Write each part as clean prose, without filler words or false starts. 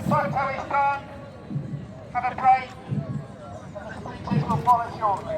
Photo is done. Have a break. The speeches will follow shortly.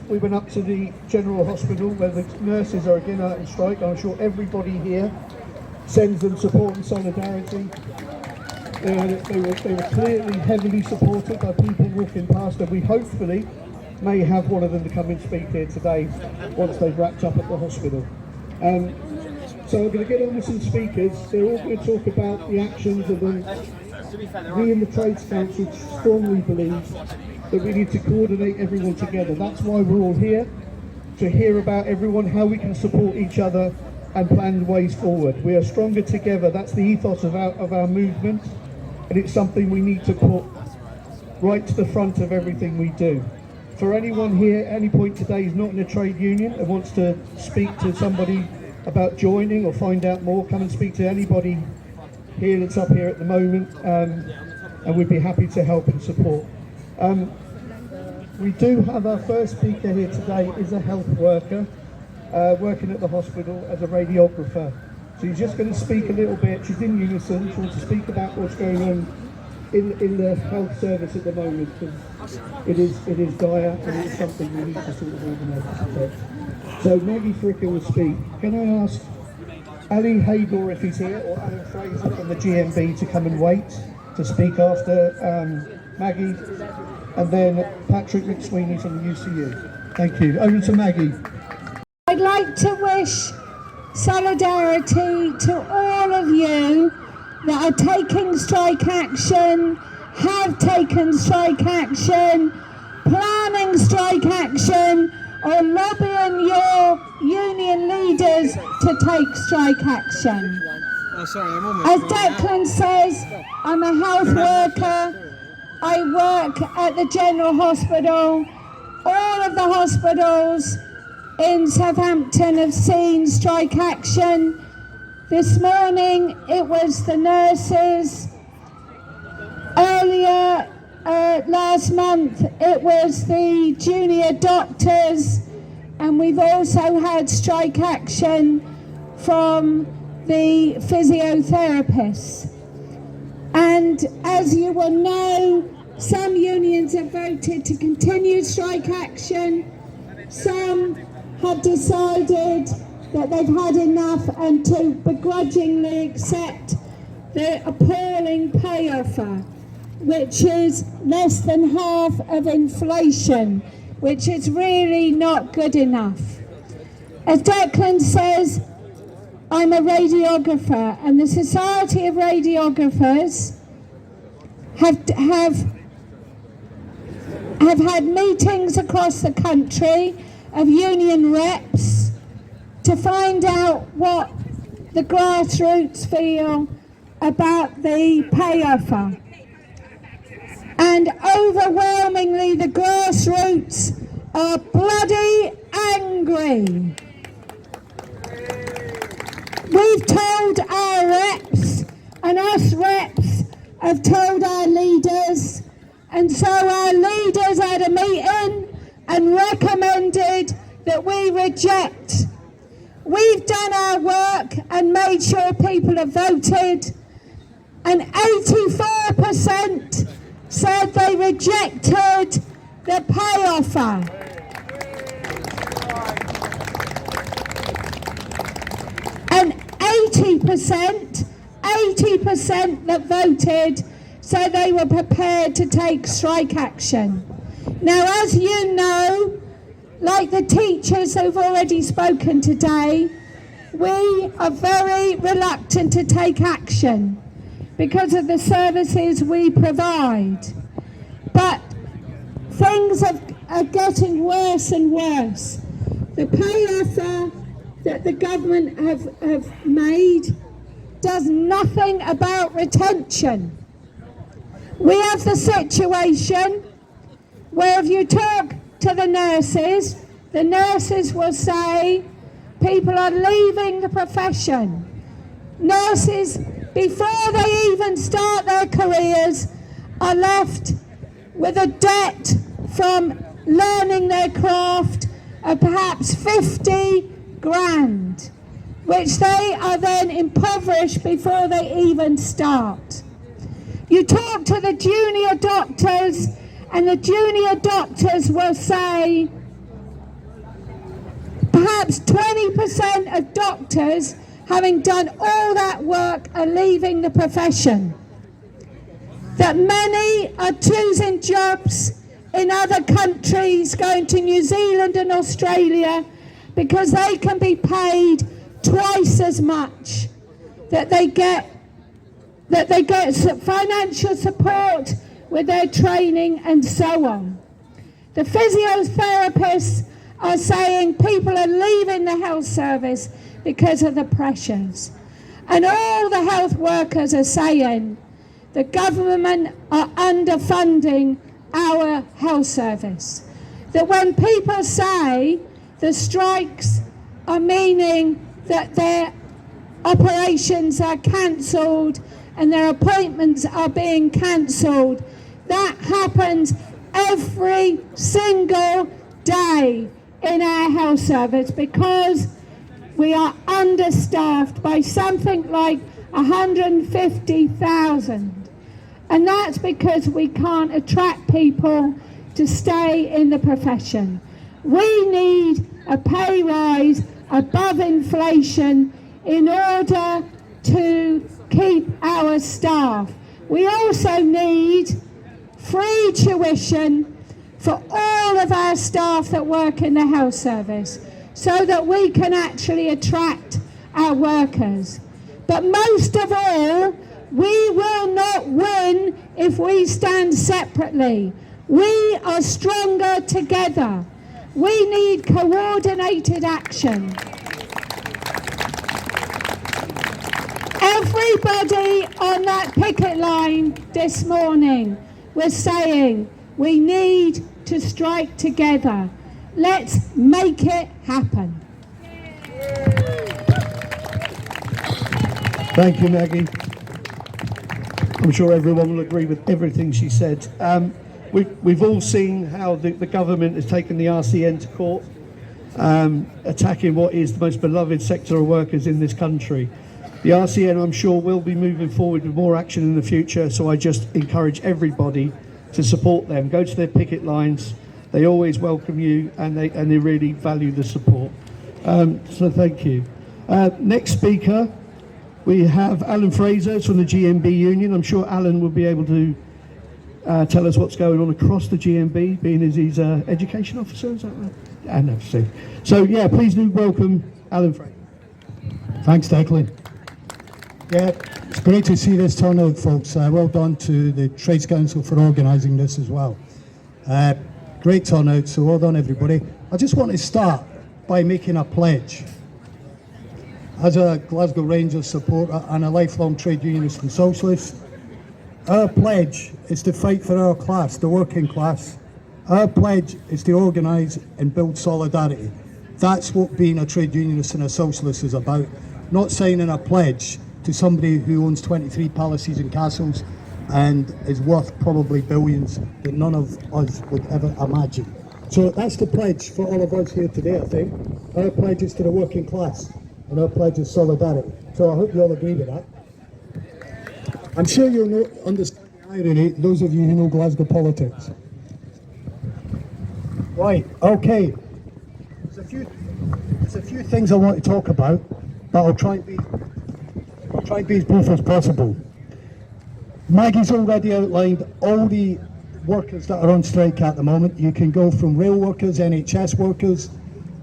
We went up to the General Hospital where the nurses are again out on strike. I'm sure everybody here sends them support and solidarity. They were clearly heavily supported by people walking past, and we hopefully may have one of them to come and speak here today once they've wrapped up at the hospital. So I'm going to get on with some speakers. They're all going to talk about the actions of them. We in the Trades Council strongly believe that we need to coordinate everyone together. That's why we're all here, to hear about everyone, how we can support each other and plan ways forward. We are stronger together. That's the ethos of our movement, and it's something we need to put right to the front of everything we do. For anyone here at any point today who's not in a trade union and wants to speak to somebody about joining or find out more, come and speak to anybody here that's up here at the moment, and we'd be happy to help and support. We do have our first speaker here today is a health worker working at the hospital as a radiographer. So she's just going to speak a little bit. She's in unison. She wants to speak about what's going on in the health service at the moment, because it is dire and it's something we need to sort of organise to protect. So Maggie Fricker will speak. Can I ask Ali Haydor, if he's here, or Alan Fraser from the GMB to come and wait to speak after Maggie, and then Patrick McSweeney from the UCU. Thank you. Over to Maggie. I'd like to wish solidarity to all of you that are taking strike action, have taken strike action, planning strike action, or lobbying your union leaders to take strike action. As Declan says, I'm a health worker. I work at the General Hospital. All of the hospitals in Southampton have seen strike action. This morning it was the nurses. Earlier last month it was the junior doctors, and we've also had strike action from the physiotherapists. And as you will know, some unions have voted to continue strike action. Some have decided that they've had enough and to begrudgingly accept the appalling pay offer, which is less than half of inflation, which is really not good enough. As Declan says, I'm a radiographer, and the Society of Radiographers have have had meetings across the country of union reps to find out what the grassroots feel about the pay offer. And overwhelmingly the grassroots are bloody angry. We've told our reps, and us reps have told our leaders, and so our leaders had a meeting and recommended that we reject. We've done our work and made sure people have voted, and 84% said they rejected the pay offer. And 80% that voted said they were prepared to take strike action. Now, as you know, like the teachers who've already spoken today, we are very reluctant to take action because of the services we provide. But things are getting worse and worse. The pay offer that the government have made does nothing about retention. We have the situation where if you talk to the nurses will say people are leaving the profession. Nurses, before they even start their careers, are left with a debt from learning their craft of perhaps 50 grand, which they are then impoverished before they even start. You talk to the junior doctors, and the junior doctors will say perhaps 20% of doctors, having done all that work, are leaving the profession. That many are choosing jobs in other countries, going to New Zealand and Australia, because they can be paid twice as much, that they get financial support with their training and so on. The physiotherapists are saying people are leaving the health service because of the pressures. And all the health workers are saying the government are underfunding our health service. That when people say the strikes are meaning that their operations are cancelled and their appointments are being cancelled, that happens every single day in our health service because we are understaffed by something like 150,000. And that's because we can't attract people to stay in the profession. We need a pay rise above inflation in order to keep our staff. We also need free tuition for all of our staff that work in the health service so that we can actually attract our workers. But most of all, we will not win if we stand separately. We are stronger together. We need coordinated action. Everybody on that picket line this morning was saying we need to strike together. Let's make it happen. Thank you, Maggie. I'm sure everyone will agree with everything she said. We've all seen how the government has taken the RCN to court, attacking what is the most beloved sector of workers in this country. The RCN, I'm sure, will be moving forward with more action in the future, so I just encourage everybody to support them. Go to their picket lines. They always welcome you, and they really value the support. So thank you. Next speaker, we have Alan Fraser from the GMB Union. I'm sure Alan will be able to tell us what's going on across the GMB, being as he's education officer, is that right? And FC. So yeah, please do welcome Alan Fraser. Thanks, Declan. Yeah, it's great to see this turnout, folks. Well done to the Trades Council for organising this as well. Great turnout, so well done everybody. I just want to start by making a pledge. As a Glasgow Rangers supporter and a lifelong trade unionist and socialist, our pledge is to fight for our class, the working class. Our pledge is to organise and build solidarity. That's what being a trade unionist and a socialist is about. Not signing a pledge to somebody who owns 23 palaces and castles and is worth probably billions that none of us would ever imagine. So that's the pledge for all of us here today, I think. Our pledge is to the working class and our pledge is solidarity. So I hope you all agree with that. I'm sure you'll understand the irony, those of you who know Glasgow politics. Right, okay. There's a few things I want to talk about, but I'll try and be as brief as possible. Maggie's already outlined all the workers that are on strike at the moment. You can go from rail workers, NHS workers,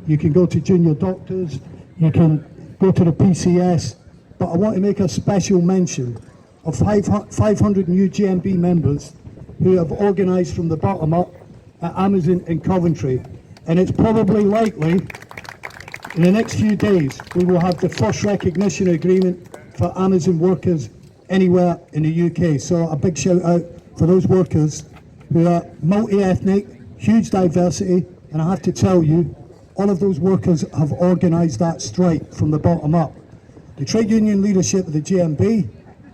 you can go to junior doctors, you can go to the PCS, but I want to make a special mention of 500 new GMB members who have organised from the bottom up at Amazon in Coventry, and it's probably likely in the next few days we will have the first recognition agreement for Amazon workers anywhere in the UK. So a big shout out for those workers who are multi-ethnic, huge diversity, and I have to tell you, all of those workers have organised that strike from the bottom up. The trade union leadership of the GMB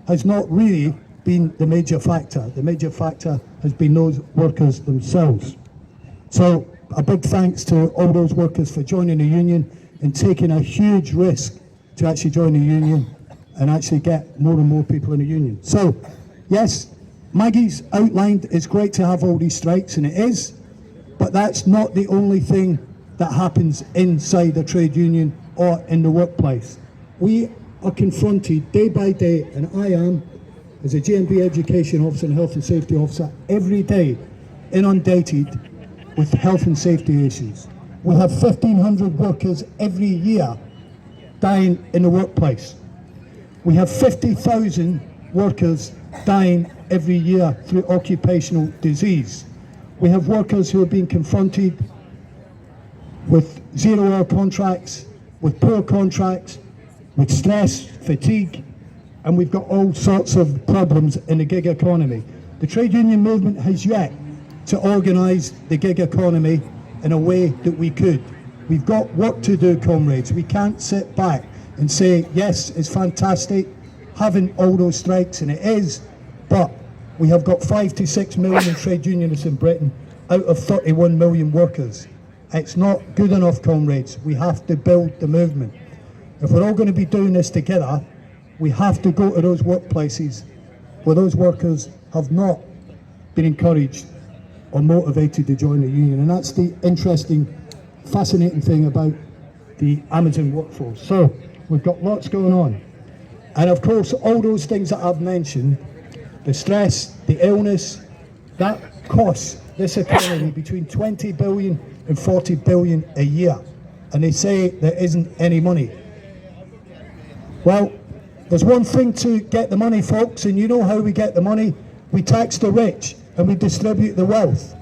has not really been the major factor. The major factor has been those workers themselves. So a big thanks to all those workers for joining the union and taking a huge risk to actually join the union and actually get more and more people in the union. So yes, Maggie's outlined it's great to have all these strikes, and it is, but that's not the only thing that happens inside a trade union or in the workplace. We are confronted day by day, and I am, as a GMB education officer and health and safety officer, every day inundated with health and safety issues. We have 1,500 workers every year dying in the workplace. We have 50,000 workers dying every year through occupational disease. We have workers who are being confronted with zero-hour contracts, with poor contracts, with stress, fatigue, and we've got all sorts of problems in the gig economy. The trade union movement has yet to organise the gig economy in a way that we could. We've got work to do, comrades. We can't sit back and say, yes, it's fantastic having all those strikes, and it is, but we have got 5 to 6 million trade unionists in Britain out of 31 million workers. It's not good enough, comrades. We have to build the movement. If we're all going to be doing this together, we have to go to those workplaces where those workers have not been encouraged or motivated to join the union. And that's the interesting, fascinating thing about the Amazon workforce. So we've got lots going on. And of course, all those things that I've mentioned, the stress, the illness, that costs this economy between 20 billion and 40 billion a year. And they say there isn't any money. Well, there's one thing to get the money, folks, and you know how we get the money. We tax the rich and we distribute the wealth.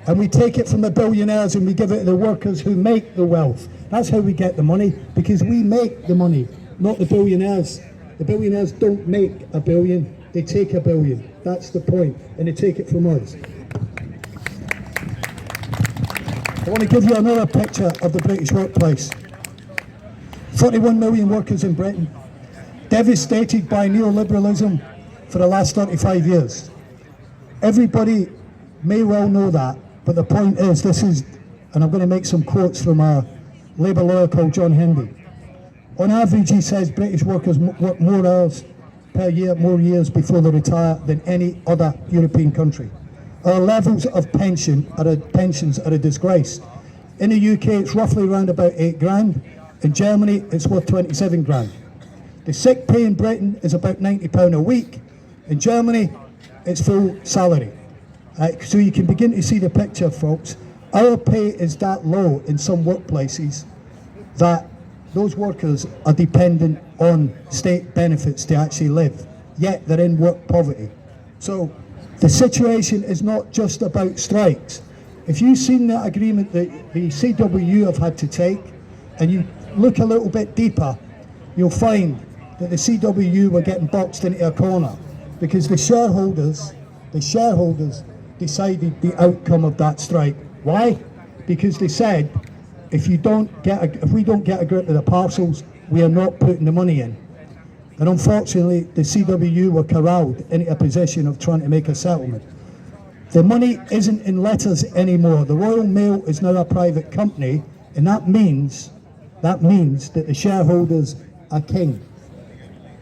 And we take it from the billionaires and we give it to the workers who make the wealth. That's how we get the money, because we make the money, not the billionaires. The billionaires don't make a billion, they take a billion. That's the point, and they take it from us. I want to give you another picture of the British workplace. 31 million workers in Britain, devastated by neoliberalism for the last 35 years. Everybody may well know that, but the point is, this is, and I'm going to make some quotes from a Labour lawyer called John Hendy. On average, he says, British workers work more hours per year, more years before they retire than any other European country. Our levels of pensions are a disgrace. In the UK, it's roughly around about 8 grand. In Germany, it's worth 27 grand. The sick pay in Britain is about £90 a week. In Germany, it's full salary. So you can begin to see the picture, folks. Our pay is that low in some workplaces that those workers are dependent on state benefits to actually live, yet they're in work poverty. So the situation is not just about strikes. if you've seen that agreement that the CWU have had to take, and you look a little bit deeper, you'll find that the CWU were getting boxed into a corner because the shareholders decided the outcome of that strike. Why? Because they said, if we don't get a grip of the parcels, we are not putting the money in. And unfortunately, the CWU were corralled into a position of trying to make a settlement. The money isn't in letters anymore. The Royal Mail is now a private company, and that means that the shareholders are king.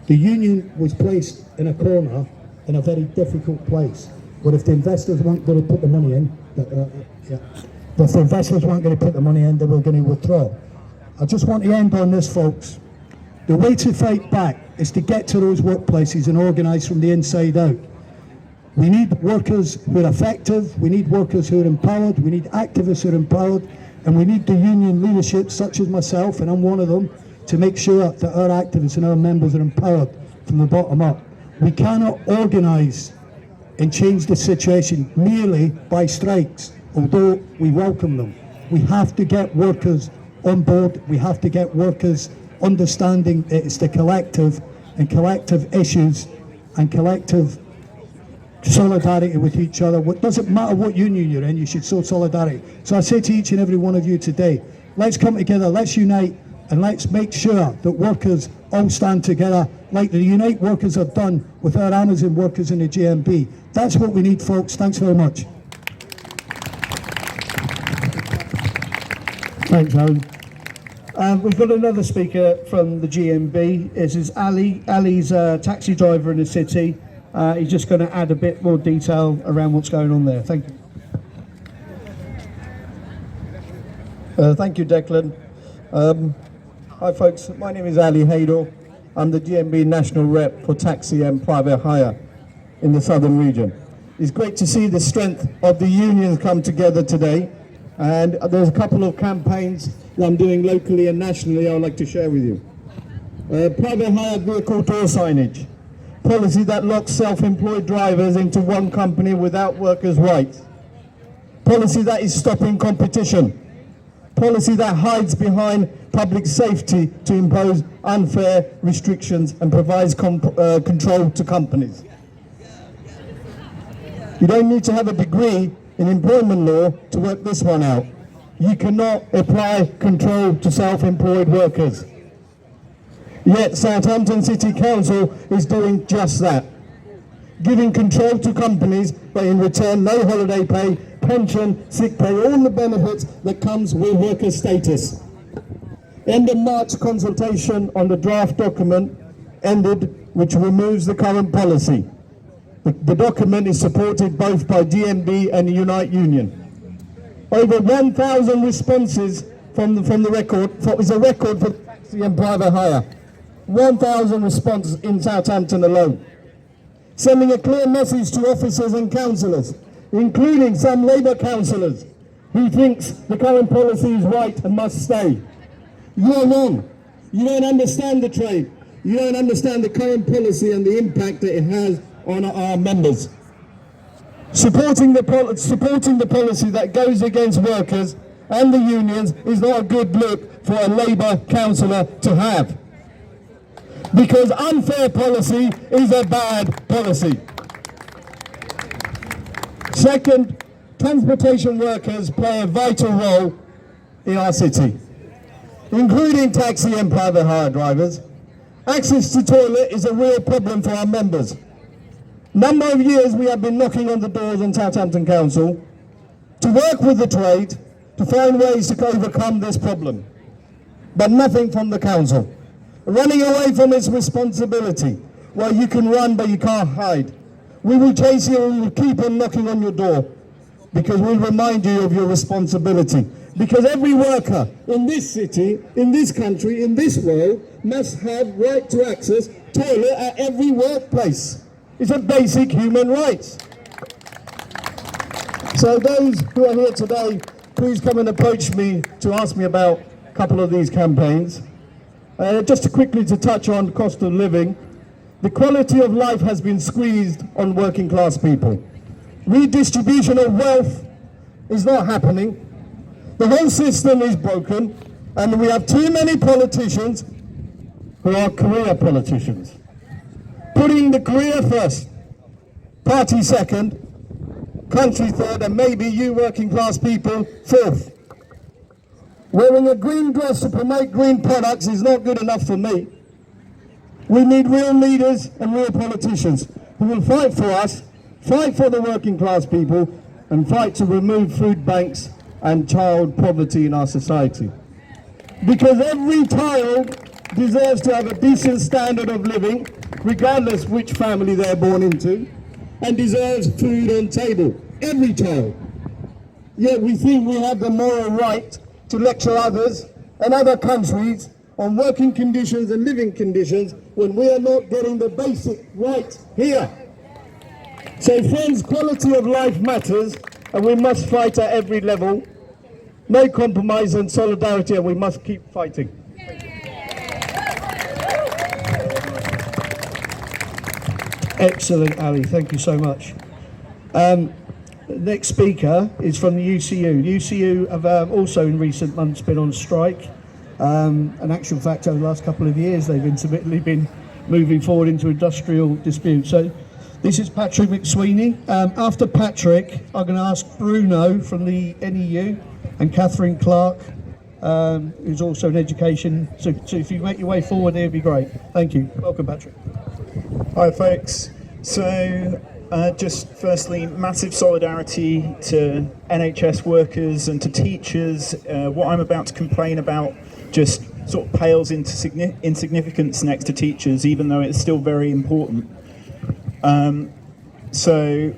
The union was placed in a corner, in a very difficult place. But if the investors weren't going to put the money in, if the investors weren't going to put the money in, they were going to withdraw. I just want to end on this, folks. The way to fight back is to get to those workplaces and organise from the inside out. We need workers who are effective, we need workers who are empowered, we need activists who are empowered, and we need the union leadership, such as myself, and I'm one of them, to make sure that our activists and our members are empowered from the bottom up. We cannot organise and change the situation merely by strikes, although we welcome them. We have to get workers on board, we have to get workers understanding that it's the collective and collective issues and collective solidarity with each other. It doesn't matter what union you're in, you should show solidarity. So I say to each and every one of you today, let's come together, let's unite, and let's make sure that workers all stand together like the Unite workers have done with our Amazon workers in the GMB. That's what we need, folks. Thanks very much. Thanks, Alan. We've got another speaker from the GMB. This is Ali. Ali's a taxi driver in the city. He's just going to add a bit more detail around what's going on there. Thank you. Thank you, Declan. Hi folks, my name is Ali Haydor. I'm the GMB National Rep for Taxi and Private Hire in the Southern region. It's great to see the strength of the unions come together today, and there's a couple of campaigns that I'm doing locally and nationally I would like to share with you. Private hire vehicle door signage. Policy that locks self-employed drivers into one company without workers' rights. Policy that is stopping competition. Policy that hides behind public safety to impose unfair restrictions and provides control to companies. You don't need to have a degree in employment law to work this one out. You cannot apply control to self-employed workers. Yet Southampton City Council is doing just that, giving control to companies, but in return no holiday pay, pension, sick pay, all the benefits that comes with worker status. End of March consultation on the draft document ended, which removes the current policy. The document is supported both by GMB and the Unite Union. Over 1,000 responses from the record, is a record for taxi and private hire. 1,000 responses in Southampton alone. Sending a clear message to officers and councillors, including some Labour councillors, who thinks the current policy is right and must stay. You're wrong. You don't understand the trade. You don't understand the current policy and the impact that it has on our members. Supporting the policy that goes against workers and the unions is not a good look for a Labour councillor to have. Because unfair policy is a bad policy. Second, transportation workers play a vital role in our city, including taxi and private hire drivers. Access to toilet is a real problem for our members. Number of years we have been knocking on the doors in Southampton Council to work with the trade to find ways to overcome this problem, but nothing from the council. Running away from its responsibility. Well, you can run, but you can't hide. We will chase you and we will keep on knocking on your door because we'll remind you of your responsibility. Because every worker in this city, in this country, in this world must have right to access toilet at every workplace. It's a basic human right. So those who are here today, please come and approach me to ask me about a couple of these campaigns. Just quickly to touch on cost of living, the quality of life has been squeezed on working class people. Redistribution of wealth is not happening. The whole system is broken, and we have too many politicians who are career politicians. Putting the career first, party second, country third, and maybe you working class people fourth. Wearing a green dress to promote green products is not good enough for me. We need real leaders and real politicians who will fight for us, fight for the working class people, and fight to remove food banks and child poverty in our society. Because every child deserves to have a decent standard of living, regardless which family they're born into, and deserves food on table. Every child. Yet we think we have the moral right to lecture others and other countries on working conditions and living conditions when we are not getting the basic right here. So friends, quality of life matters, and we must fight at every level. No compromise and solidarity, and we must keep fighting. Excellent, Ali. Thank you so much. Next speaker is from the UCU. The UCU have also in recent months been on strike. In actual fact, over the last couple of years, they've intermittently been moving forward into industrial disputes. So this is Patrick McSweeney. After Patrick, I'm going to ask Bruno from the NEU and Catherine Clark, who's also in education. So if you make your way forward, it would be great. Thank you. Welcome, Patrick. Hi folks, so just firstly massive solidarity to NHS workers and to teachers. What I'm about to complain about just sort of pales into insignificance next to teachers, even though it's still very important. So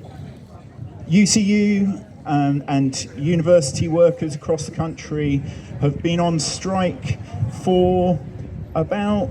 UCU and university workers across the country have been on strike for about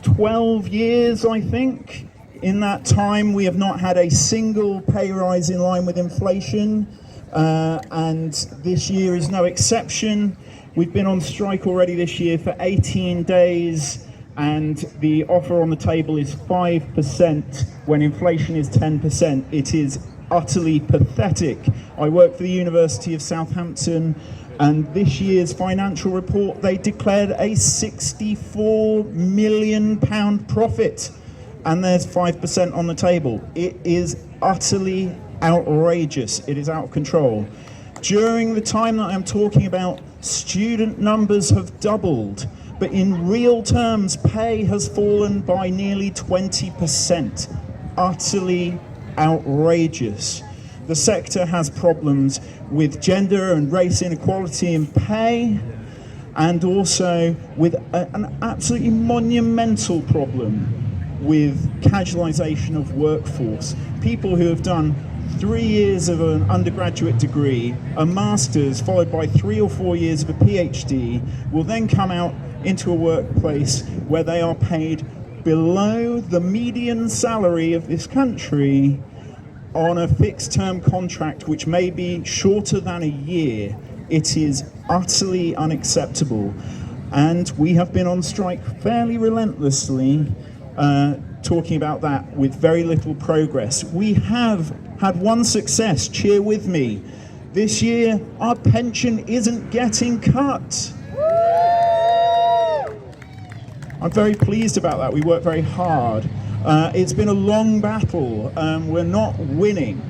12 years, I think. In that time, we have not had a single pay rise in line with inflation, and this year is no exception. We've been on strike already this year for 18 days, and the offer on the table is 5% when inflation is 10%. It is utterly pathetic. I work for the University of Southampton, and this year's financial report, they declared a £64 million profit, and there's 5% on the table. It is utterly outrageous. It is out of control. During the time that I'm talking about, student numbers have doubled, but in real terms, pay has fallen by nearly 20%. Utterly outrageous. The sector has problems with gender and race inequality in pay, and also with an absolutely monumental problem with casualisation of workforce. People who have done 3 years of an undergraduate degree, a master's, followed by 3 or 4 years of a PhD, will then come out into a workplace where they are paid below the median salary of this country on a fixed term contract which may be shorter than a year. It is utterly unacceptable, and we have been on strike fairly relentlessly, talking about that with very little progress. We have had one success, cheer with me. This year our pension isn't getting cut. I'm very pleased about that. We work very hard. It's been a long battle. We're not winning.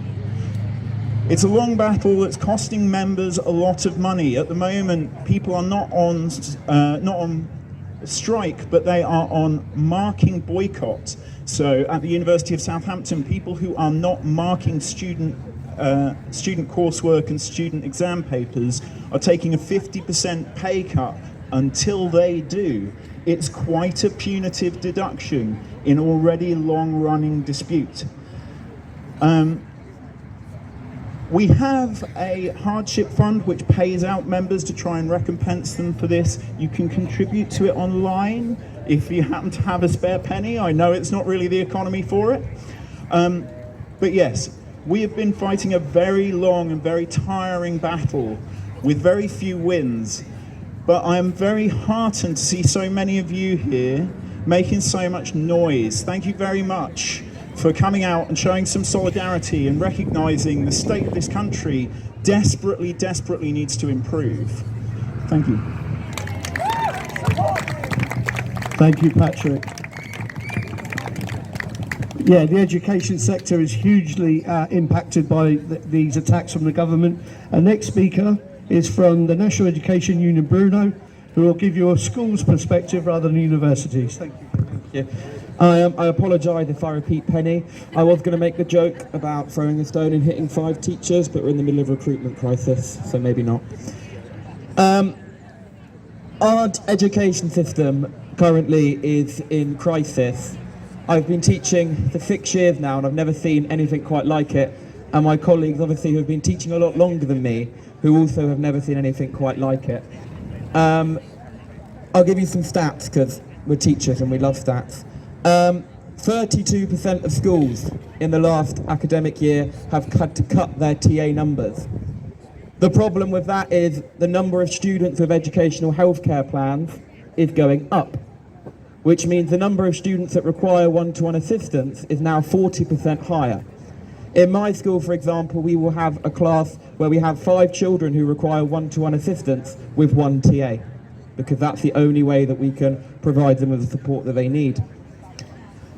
It's a long battle that's costing members a lot of money. At the moment, people are not on strike, but they are on marking boycott. So at the University of Southampton, people who are not marking student coursework and student exam papers are taking a 50% pay cut until they do. It's quite a punitive deduction in already long-running dispute. We have a hardship fund which pays out members to try and recompense them for this. You can contribute to it online if you happen to have a spare penny. I know it's not really the economy for it. But yes, we have been fighting a very long and very tiring battle with very few wins. But I am very heartened to see so many of you here making so much noise. Thank you very much for coming out and showing some solidarity and recognising the state of this country desperately, desperately needs to improve. Thank you. Thank you, Patrick. Yeah, the education sector is hugely impacted by these attacks from the government. Our next speaker is from the National Education Union, Bruno, who will give you a school's perspective rather than universities. Thank you. Yeah. I apologise if I repeat Penny. I was going to make the joke about throwing a stone and hitting 5 teachers, but we're in the middle of a recruitment crisis, so maybe not. Our education system currently is in crisis. I've been teaching for 6 years now and I've never seen anything quite like it. And my colleagues, obviously, who have been teaching a lot longer than me, who also have never seen anything quite like it. I'll give you some stats because we're teachers and we love stats. 32% of schools in the last academic year have had to cut their TA numbers. The problem with that is the number of students with educational healthcare plans is going up, which means the number of students that require one-to-one assistance is now 40% higher. In my school, for example, we will have a class where we have 5 children who require one-to-one assistance with 1 TA, because that's the only way that we can provide them with the support that they need.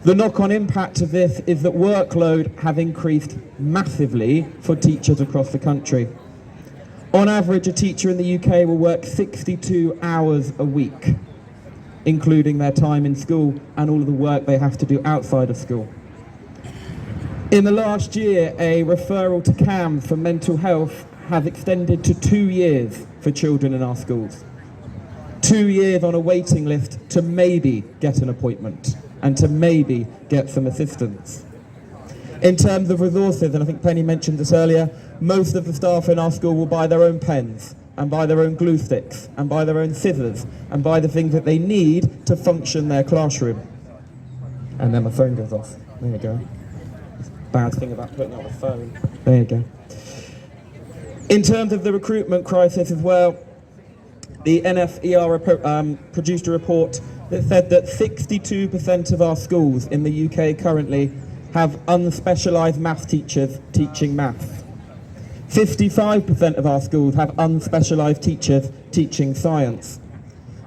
The knock-on impact of this is that workload has increased massively for teachers across the country. On average, a teacher in the UK will work 62 hours a week, including their time in school and all of the work they have to do outside of school. In the last year, a referral to CAMS for mental health has extended to 2 years for children in our schools. 2 years on a waiting list to maybe get an appointment and to maybe get some assistance. In terms of resources, and I think Penny mentioned this earlier, most of the staff in our school will buy their own pens and buy their own glue sticks and buy their own scissors and buy the things that they need to function their classroom. And then my phone goes off. There you go. Bad thing about putting on a phone. There you go. In terms of the recruitment crisis as well, the NFER produced a report that said that 62% of our schools in the UK currently have unspecialised maths teachers teaching maths. 55% of our schools have unspecialised teachers teaching science.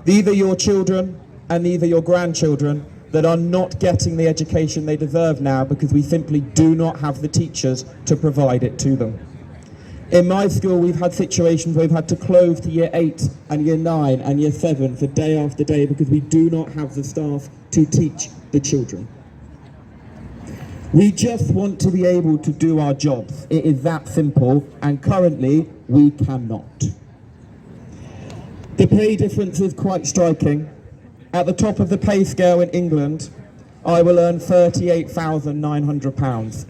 These are your children and these are your grandchildren that are not getting the education they deserve now because we simply do not have the teachers to provide it to them. In my school, we've had situations where we've had to close to year 8 and year 9 and year 7 for day after day because we do not have the staff to teach the children. We just want to be able to do our jobs. It is that simple, and currently we cannot. The pay difference is quite striking. At the top of the pay scale in England, I will earn £38,900.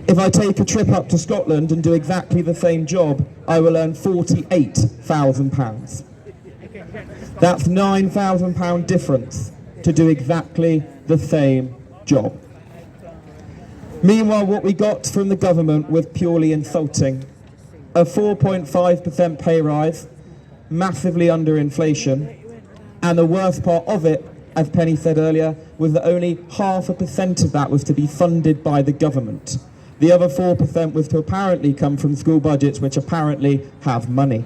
If I take a trip up to Scotland and do exactly the same job, I will earn £48,000. That's £9,000 difference to do exactly the same job. Meanwhile, what we got from the government was purely insulting. A 4.5% pay rise, massively under inflation, and the worst part of it, as Penny said earlier, was that only 0.5% of that was to be funded by the government. The other 4% was to apparently come from school budgets, which apparently have money.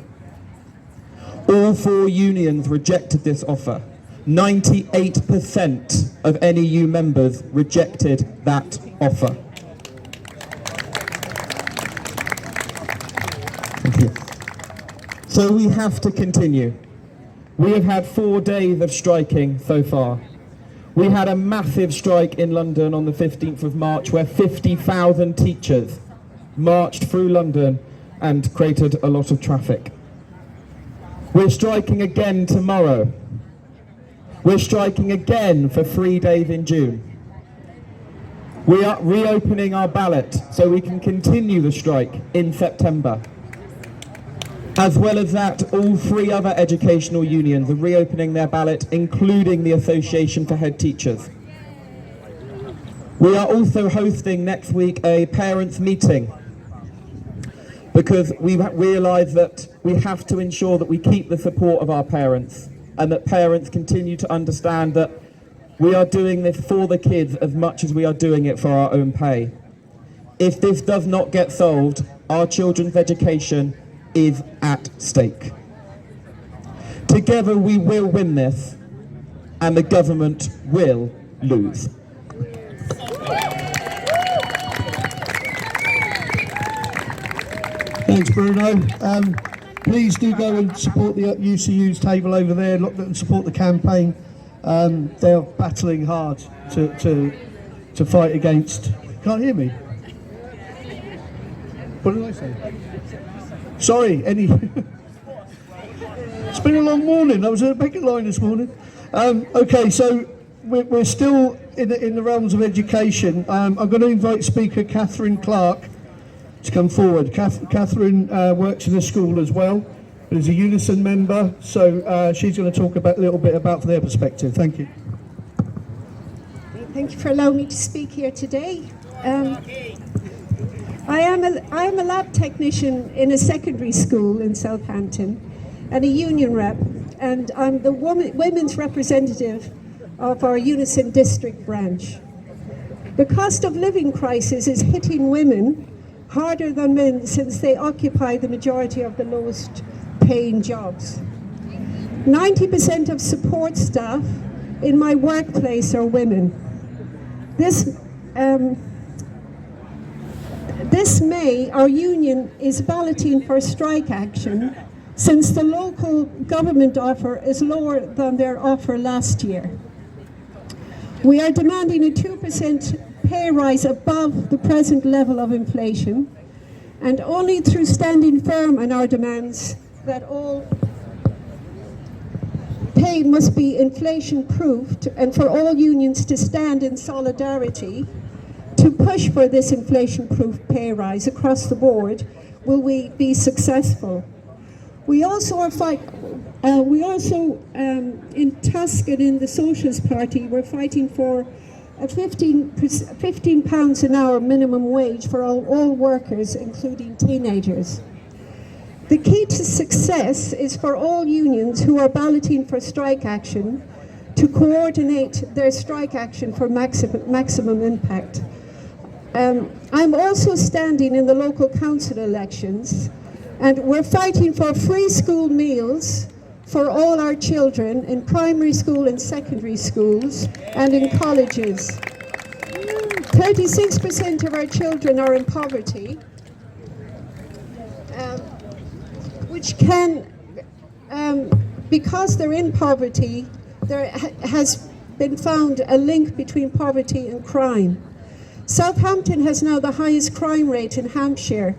All 4 unions rejected this offer. 98% of NEU members rejected that offer. Thank you. So we have to continue. We have had 4 days of striking so far. We had a massive strike in London on the 15th of March where 50,000 teachers marched through London and created a lot of traffic. We're striking again tomorrow. We're striking again for 3 days in June. We are reopening our ballot so we can continue the strike in September. As well as that, all 3 other educational unions are reopening their ballot, including the Association for Head Teachers. We are also hosting next week a parents' meeting because we realise that we have to ensure that we keep the support of our parents and that parents continue to understand that We are doing this for the kids as much as we are doing it for our own pay. If this does not get solved, our children's education is at stake. Together we will win this, and the government will lose. Thanks, Bruno. Please do go and support the UCU's table over there and support the campaign. They are battling hard to fight against. Can't hear me. What did I say? Sorry, It's been a long morning. I was at a picket line this morning. Okay, so we're still in the realms of education. I'm going to invite Speaker Catherine Clark to come forward. Catherine works in a school as well, but is a Unison member, so she's going to talk a little bit about their perspective. Thank you. Thank you for allowing me to speak here today. I am a lab technician in a secondary school in Southampton and a union rep, and I'm the women's representative of our Unison district branch. The cost of living crisis is hitting women harder than men since they occupy the majority of the lowest paying jobs. 90% of support staff in my workplace are women. This May, our union is balloting for strike action since the local government offer is lower than their offer last year. We are demanding a 2% pay rise above the present level of inflation, and only through standing firm on our demands that all pay must be inflation-proofed, and for all unions to stand in solidarity to push for this inflation-proof pay rise across the board, will we be successful. We also in Tusk and in the Socialist Party, we're fighting for a £15 an hour minimum wage for all workers, including teenagers. The key to success is for all unions who are balloting for strike action to coordinate their strike action for maximum impact. I'm also standing in the local council elections, and we're fighting for free school meals for all our children in primary school and secondary schools and in colleges. 36% of our children are in poverty, which can, because they're in poverty, there has been found a link between poverty and crime. Southampton has now the highest crime rate in Hampshire.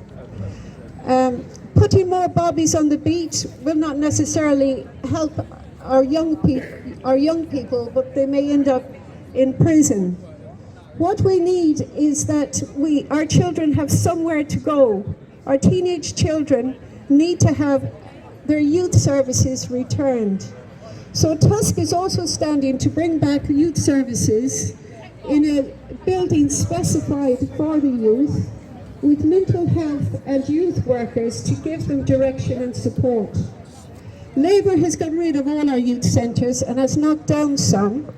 Putting more bobbies on the beat will not necessarily help our young people, but they may end up in prison. What we need is that our children have somewhere to go. Our teenage children need to have their youth services returned. So Tusk is also standing to bring back youth services in a building specified for the youth, with mental health and youth workers to give them direction and support. Labour has got rid of all our youth centres and has knocked down some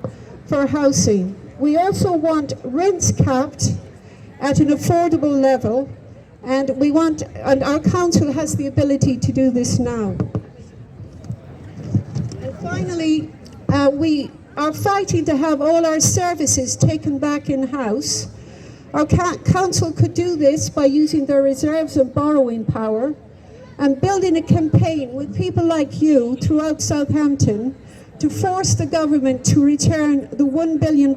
for housing. We also want rents capped at an affordable level, and our council has the ability to do this now. And finally, we are fighting to have all our services taken back in-house. Our council could do this by using their reserves and borrowing power and building a campaign with people like you throughout Southampton to force the government to return the £1 billion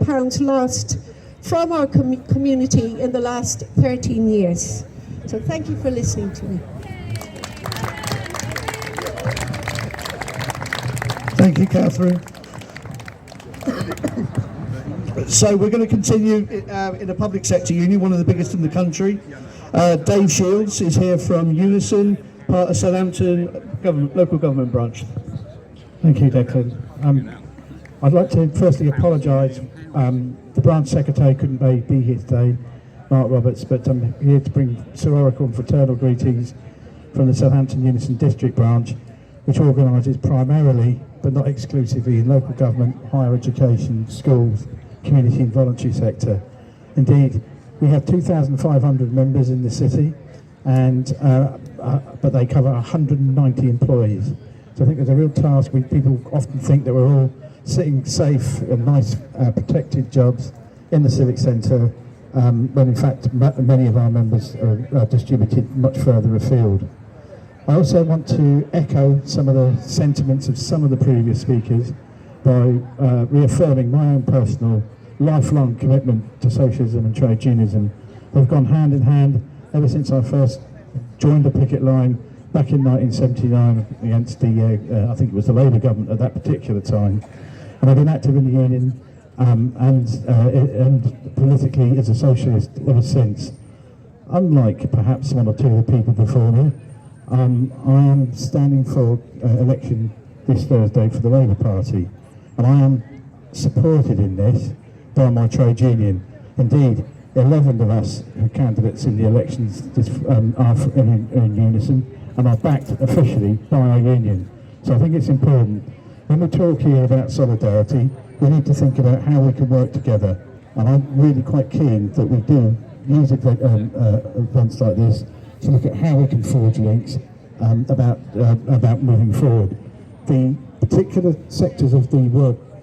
lost from our community in the last 13 years. So thank you for listening to me. Thank you, Catherine. So we're going to continue in a public sector union, one of the biggest in the country. Dave Shields is here from Unison, part of Southampton local government branch. Thank you, Declan. I'd like to firstly apologise. The branch secretary couldn't be here today, Mark Roberts, but I'm here to bring sororical and fraternal greetings from the Southampton Unison District branch, which organises primarily but not exclusively, in local government, higher education, schools, community and voluntary sector. Indeed, we have 2,500 members in the city, and but they cover 190 employees. So I think there's a real task. People often think that we're all sitting safe in nice protected jobs in the civic centre, when in fact many of our members are distributed much further afield. I also want to echo some of the sentiments of some of the previous speakers by reaffirming my own personal lifelong commitment to socialism and trade unionism. They've gone hand in hand ever since I first joined the picket line back in 1979 against the, I think it was the Labour government at that particular time. And I've been active in the union and politically as a socialist ever since. Unlike perhaps one or two of the people before me, I am standing for election this Thursday for the Labour Party, and I am supported in this by my trade union. Indeed, 11 of us who are candidates in the elections are in unison and are backed officially by our union. So I think it's important, when we talk here about solidarity, we need to think about how we can work together. And I'm really quite keen that we do use events like this to look at how we can forge links about moving forward. The particular sectors of the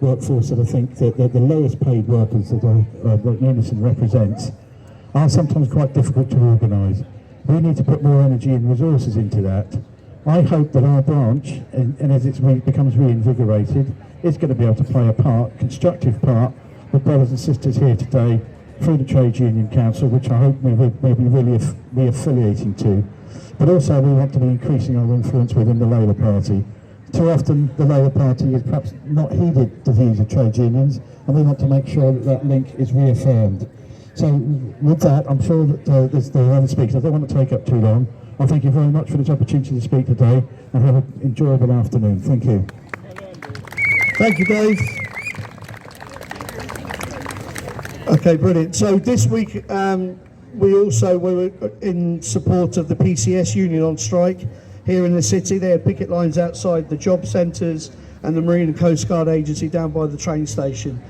workforce that I think that the lowest paid workers that Unison represents are sometimes quite difficult to organise. We need to put more energy and resources into that. I hope that our branch, and as it becomes reinvigorated, is going to be able to play a part, constructive part, with brothers and sisters here today through the Trade Union Council, which I hope we'll be really re-affiliating to. But also we want to be increasing our influence within the Labour Party. Too often the Labour Party has perhaps not heeded the views of trade unions, and we want to make sure that that link is reaffirmed. So with that, I'm sure that there are other speakers. I don't want to take up too long. I thank you very much for this opportunity to speak today, and have an enjoyable afternoon. Thank you. Thank you, Dave. Okay, brilliant. So this week we also were in support of the PCS union on strike here in the city. They had picket lines outside the job centres and the Marine and Coast Guard Agency down by the train station.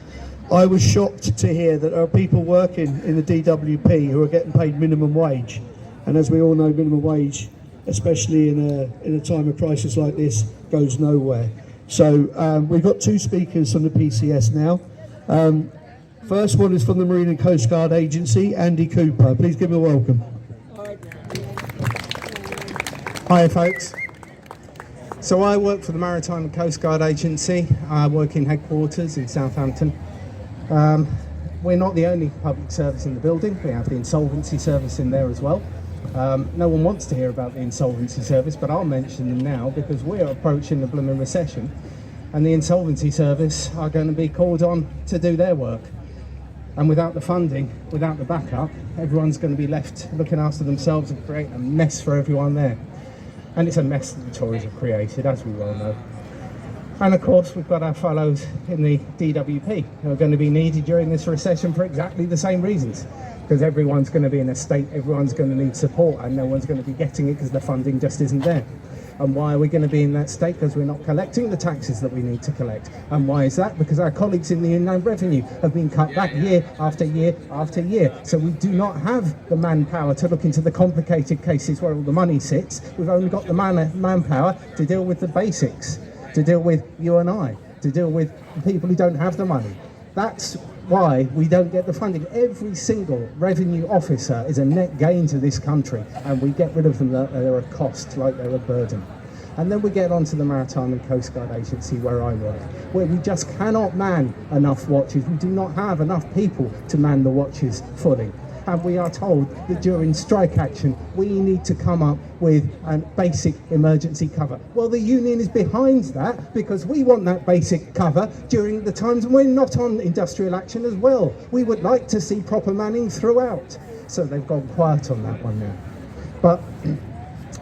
I was shocked to hear that there are people working in the DWP who are getting paid minimum wage. And as we all know, minimum wage, especially in a time of crisis like this, goes nowhere. So we've got two speakers from the PCS now. First one is from the Marine and Coast Guard Agency, Andy Cooper. Please give him a welcome. Hi folks. So I work for the Maritime and Coast Guard Agency. I work in headquarters in Southampton. We're not the only public service in the building. We have the insolvency service in there as well. No one wants to hear about the insolvency service, but I'll mention them now because we're approaching the blooming recession, and the insolvency service are going to be called on to do their work. And without the funding, without the backup, everyone's going to be left looking after themselves and create a mess for everyone there. And it's a mess that the Tories have created, as we well know. And of course, we've got our fellows in the DWP who are going to be needed during this recession for exactly the same reasons. Because everyone's going to be in a state, everyone's going to need support, and no one's going to be getting it because the funding just isn't there. And why are we going to be in that state? Because we're not collecting the taxes that we need to collect. And why is that? Because our colleagues in the Inland Revenue have been cut back year after year after year. So we do not have the manpower to look into the complicated cases where all the money sits. We've only got the manpower to deal with the basics, to deal with you and I, to deal with people who don't have the money. That's why we don't get the funding. Every single revenue officer is a net gain to this country, and we get rid of them that they're a cost, like they're a burden. And then we get onto the Maritime and Coast Guard Agency where I work, where we just cannot man enough watches. We do not have enough people to man the watches fully. And we are told that during strike action, we need to come up with a basic emergency cover. Well, the union is behind that because we want that basic cover during the times when we're not on industrial action as well. We would like to see proper manning throughout. So they've gone quiet on that one now. But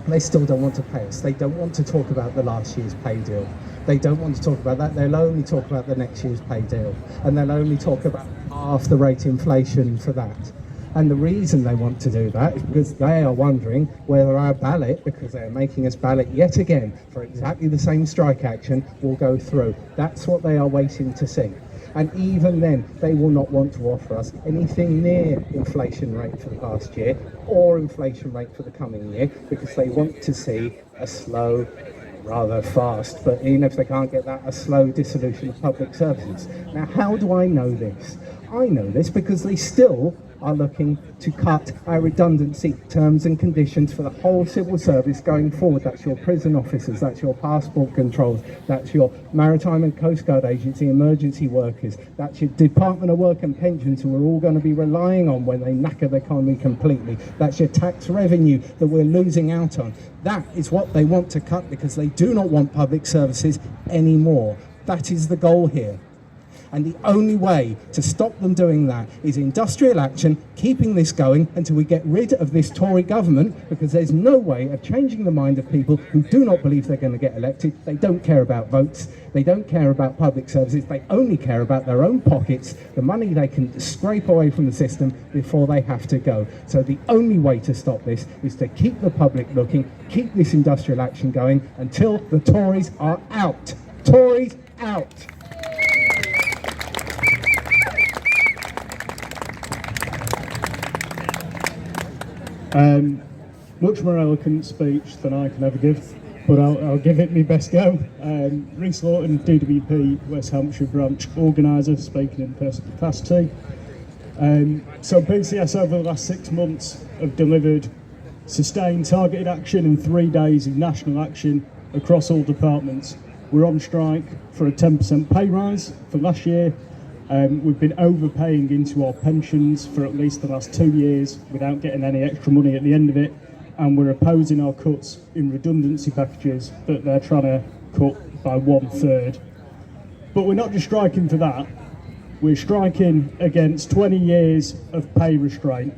they still don't want to pay us. They don't want to talk about the last year's pay deal. They don't want to talk about that. They'll only talk about the next year's pay deal. And they'll only talk about half the rate inflation for that. And the reason they want to do that is because they are wondering whether our ballot, because they're making us ballot yet again for exactly the same strike action, will go through. That's what they are waiting to see. And even then, they will not want to offer us anything near inflation rate for the past year or inflation rate for the coming year, because they want to see a slow, rather fast, but even if they can't get that, a slow dissolution of public services. Now, how do I know this? I know this because they still are looking to cut our redundancy terms and conditions for the whole civil service going forward. That's your prison officers, that's your passport controls, that's your Maritime and Coast Guard Agency emergency workers, that's your Department of Work and Pensions, who we're all going to be relying on when they knacker the economy completely. That's your tax revenue that we're losing out on. That is what they want to cut, because they do not want public services anymore. That is the goal here. And the only way to stop them doing that is industrial action, keeping this going until we get rid of this Tory government, because there's no way of changing the mind of people who do not believe they're going to get elected. They don't care about votes. They don't care about public services. They only care about their own pockets, the money they can scrape away from the system before they have to go. So the only way to stop this is to keep the public looking, keep this industrial action going until the Tories are out. Tories out. Much more eloquent speech than I can ever give, but I'll give it my best go. Rhys Lawton, DWP West Hampshire branch organiser, speaking in personal capacity. So PCS over the last 6 months have delivered sustained targeted action in 3 days of national action across all departments. We're on strike for a 10% pay rise for last year. We've been overpaying into our pensions for at least the last 2 years without getting any extra money at the end of it, and we're opposing our cuts in redundancy packages that they're trying to cut by 1/3. But we're not just striking for that, we're striking against 20 years of pay restraint.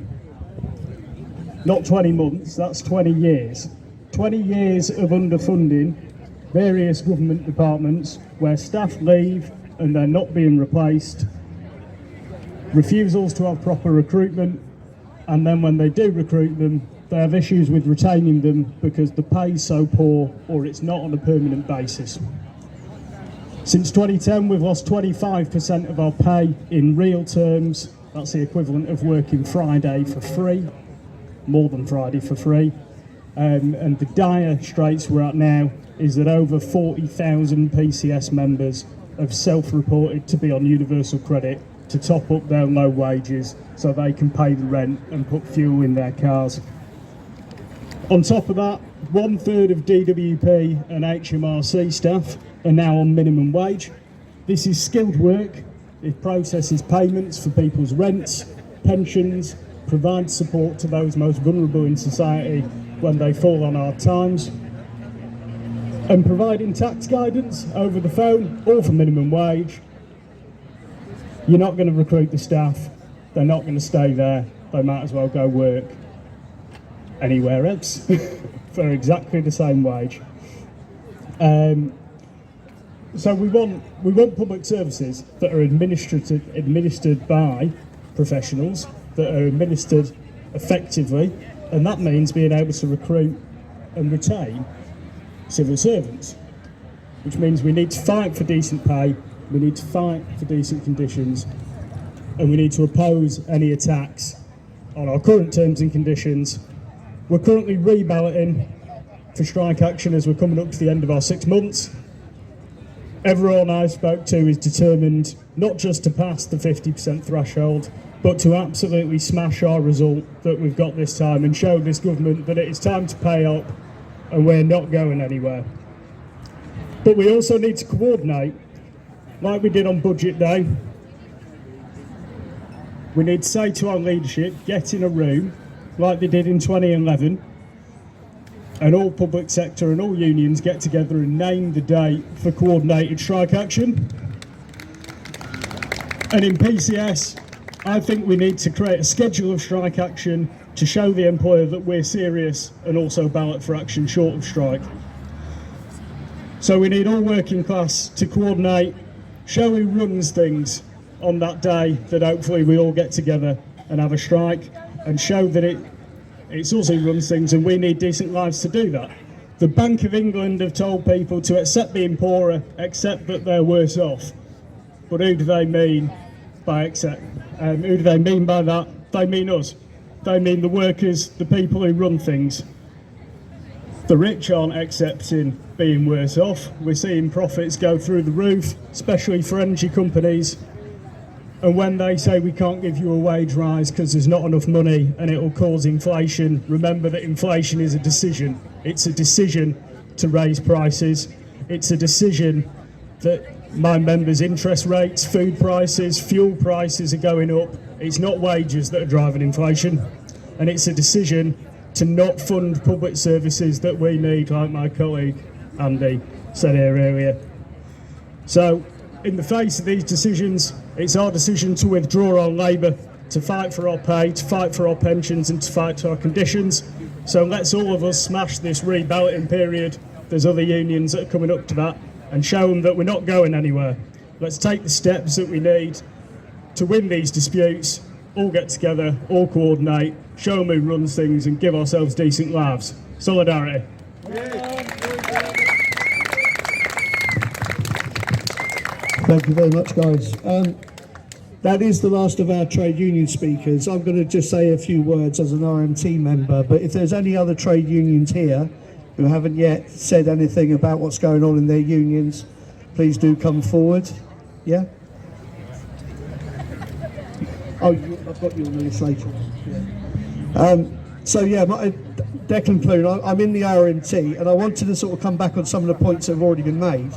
Not 20 months, that's 20 years. 20 years of underfunding various government departments where staff leave and they're not being replaced, refusals to have proper recruitment, and then when they do recruit them, they have issues with retaining them because the pay is so poor or it's not on a permanent basis. Since 2010, we've lost 25% of our pay in real terms. That's the equivalent of working Friday for free, more than Friday for free. And the dire straits we're at now is that over 40,000 PCS members have self-reported to be on universal credit to top up their low wages so they can pay the rent and put fuel in their cars. On top of that, 1/3 of DWP and HMRC staff are now on minimum wage. This is skilled work. It processes payments for people's rents, pensions, provides support to those most vulnerable in society when they fall on hard times, and providing tax guidance over the phone, all for minimum wage. You're not going to recruit the staff, they're not going to stay there, they might as well go work anywhere else for exactly the same wage. So we want public services that are administered by professionals, that are administered effectively, and that means being able to recruit and retain civil servants, which means we need to fight for decent pay, we need to fight for decent conditions, and we need to oppose any attacks on our current terms and conditions. We're currently reballoting for strike action as we're coming up to the end of our 6 months. Everyone I spoke to is determined not just to pass the 50% threshold, but to absolutely smash our result that we've got this time and show this government that it is time to pay up and we're not going anywhere. But we also need to coordinate, like we did on budget day. We need to say to our leadership, get in a room, like they did in 2011, and all public sector and all unions get together and name the date for coordinated strike action. And in PCS, I think we need to create a schedule of strike action to show the employer that we're serious, and also ballot for action short of strike. So we need all working class to coordinate, show who runs things on that day that hopefully we all get together and have a strike. and show that it's us who runs things, and we need decent lives to do that. The Bank of England have told people to accept being poorer, accept that they're worse off. But who do they mean by accept? Who do they mean by that? They mean us. They mean the workers, the people who run things. The rich aren't accepting being worse off. We're seeing profits go through the roof, especially for energy companies. And when they say we can't give you a wage rise because there's not enough money and it will cause inflation, remember that inflation is a decision. It's a decision to raise prices. It's a decision that my members' interest rates, food prices, fuel prices are going up. It's not wages that are driving inflation. And it's a decision to not fund public services that we need, like my colleague Andy said here earlier. So, in the face of these decisions, it's our decision to withdraw our labour, to fight for our pay, to fight for our pensions and to fight for our conditions. So let's all of us smash this reballoting period. There's other unions that are coming up to that, and show them that we're not going anywhere. Let's take the steps that we need to win these disputes, all get together, all coordinate, show them who runs things and give ourselves decent lives. Solidarity. Thank you very much, guys. That is the last of our trade union speakers. I'm going to just say a few words as an RMT member, but if there's any other trade unions here who haven't yet said anything about what's going on in their unions, please do come forward. Yeah? Oh, I've got your notes later. Yeah. Declan Clune, I'm in the RMT, and I wanted to sort of come back on some of the points that have already been made,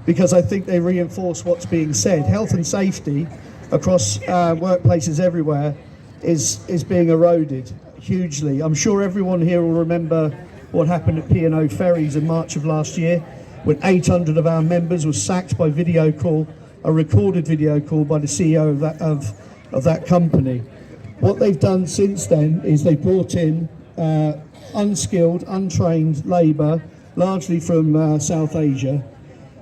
because I think they reinforce what's being said. Health and safety across workplaces everywhere is being eroded hugely. I'm sure everyone here will remember what happened at P&O Ferries in March of last year, when 800 of our members were sacked by video call, a recorded video call by the CEO of that company. What they've done since then is they brought in unskilled, untrained labour, largely from South Asia,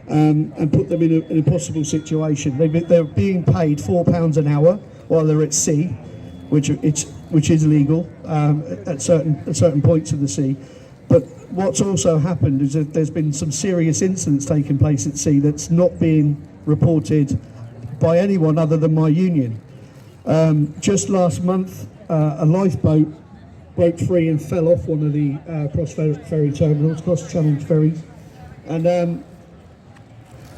and put them in an impossible situation. They're being paid £4 an hour while they're at sea, which is legal at certain points of the sea. But what's also happened is that there's been some serious incidents taking place at sea that's not being reported by anyone other than my union. Just last month, a lifeboat broke free and fell off one of the cross-ferry terminals, cross-channel ferries, and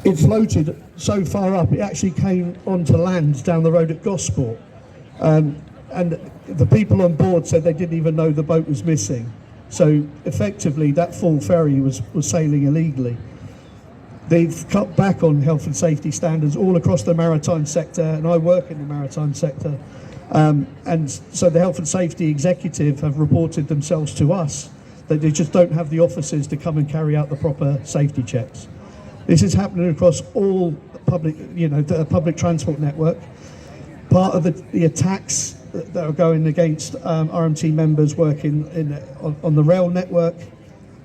it floated so far up, it actually came onto land down the road at Gosport. And the people on board said they didn't even know the boat was missing. So effectively, that full ferry was sailing illegally. They've cut back on health and safety standards all across the maritime sector, and I work in the maritime sector. And so the health and safety executive have reported themselves to us that they just don't have the officers to come and carry out the proper safety checks. This is happening across all public, the public transport network. Part of the attacks that are going against RMT members working on the rail network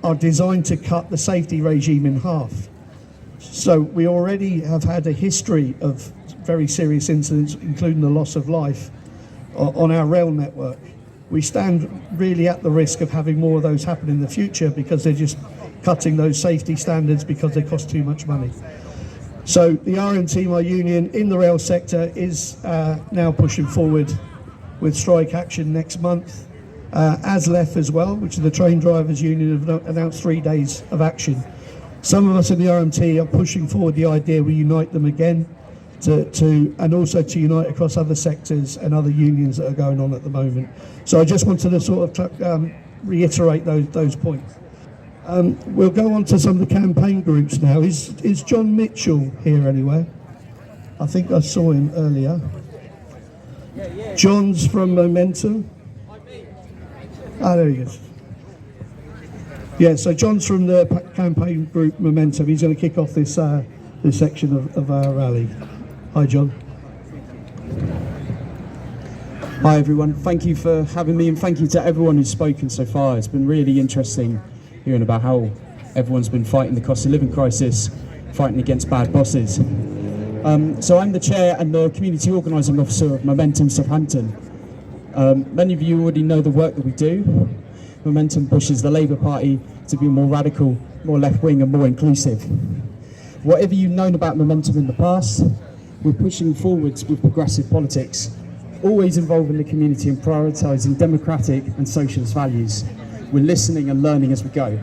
are designed to cut the safety regime in half. So we already have had a history of very serious incidents, including the loss of life on our rail network. We stand really at the risk of having more of those happen in the future because they're just cutting those safety standards because they cost too much money. So the RMT, my union, in the rail sector is now pushing forward with strike action next month. ASLEF as well, which is the train drivers union, have announced 3 days of action. Some of us in the RMT are pushing forward the idea we unite them again and also to unite across other sectors and other unions that are going on at the moment. So I just wanted to sort of reiterate those points. We'll go on to some of the campaign groups now. Is John Mitchell here anywhere? I think I saw him earlier. John's from Momentum. Ah, there he is. Yeah, so John's from the campaign group Momentum. He's going to kick off this section of our rally. Hi, John. Hi, everyone. Thank you for having me, and thank you to everyone who's spoken so far. It's been really interesting hearing about how everyone's been fighting the cost of living crisis, fighting against bad bosses. So I'm the chair and the community organising officer of Momentum Southampton. Many of you already know the work that we do. Momentum pushes the Labour Party to be more radical, more left-wing and more inclusive. Whatever you've known about Momentum in the past, we're pushing forwards with progressive politics, always involving the community and prioritising democratic and socialist values. We're listening and learning as we go.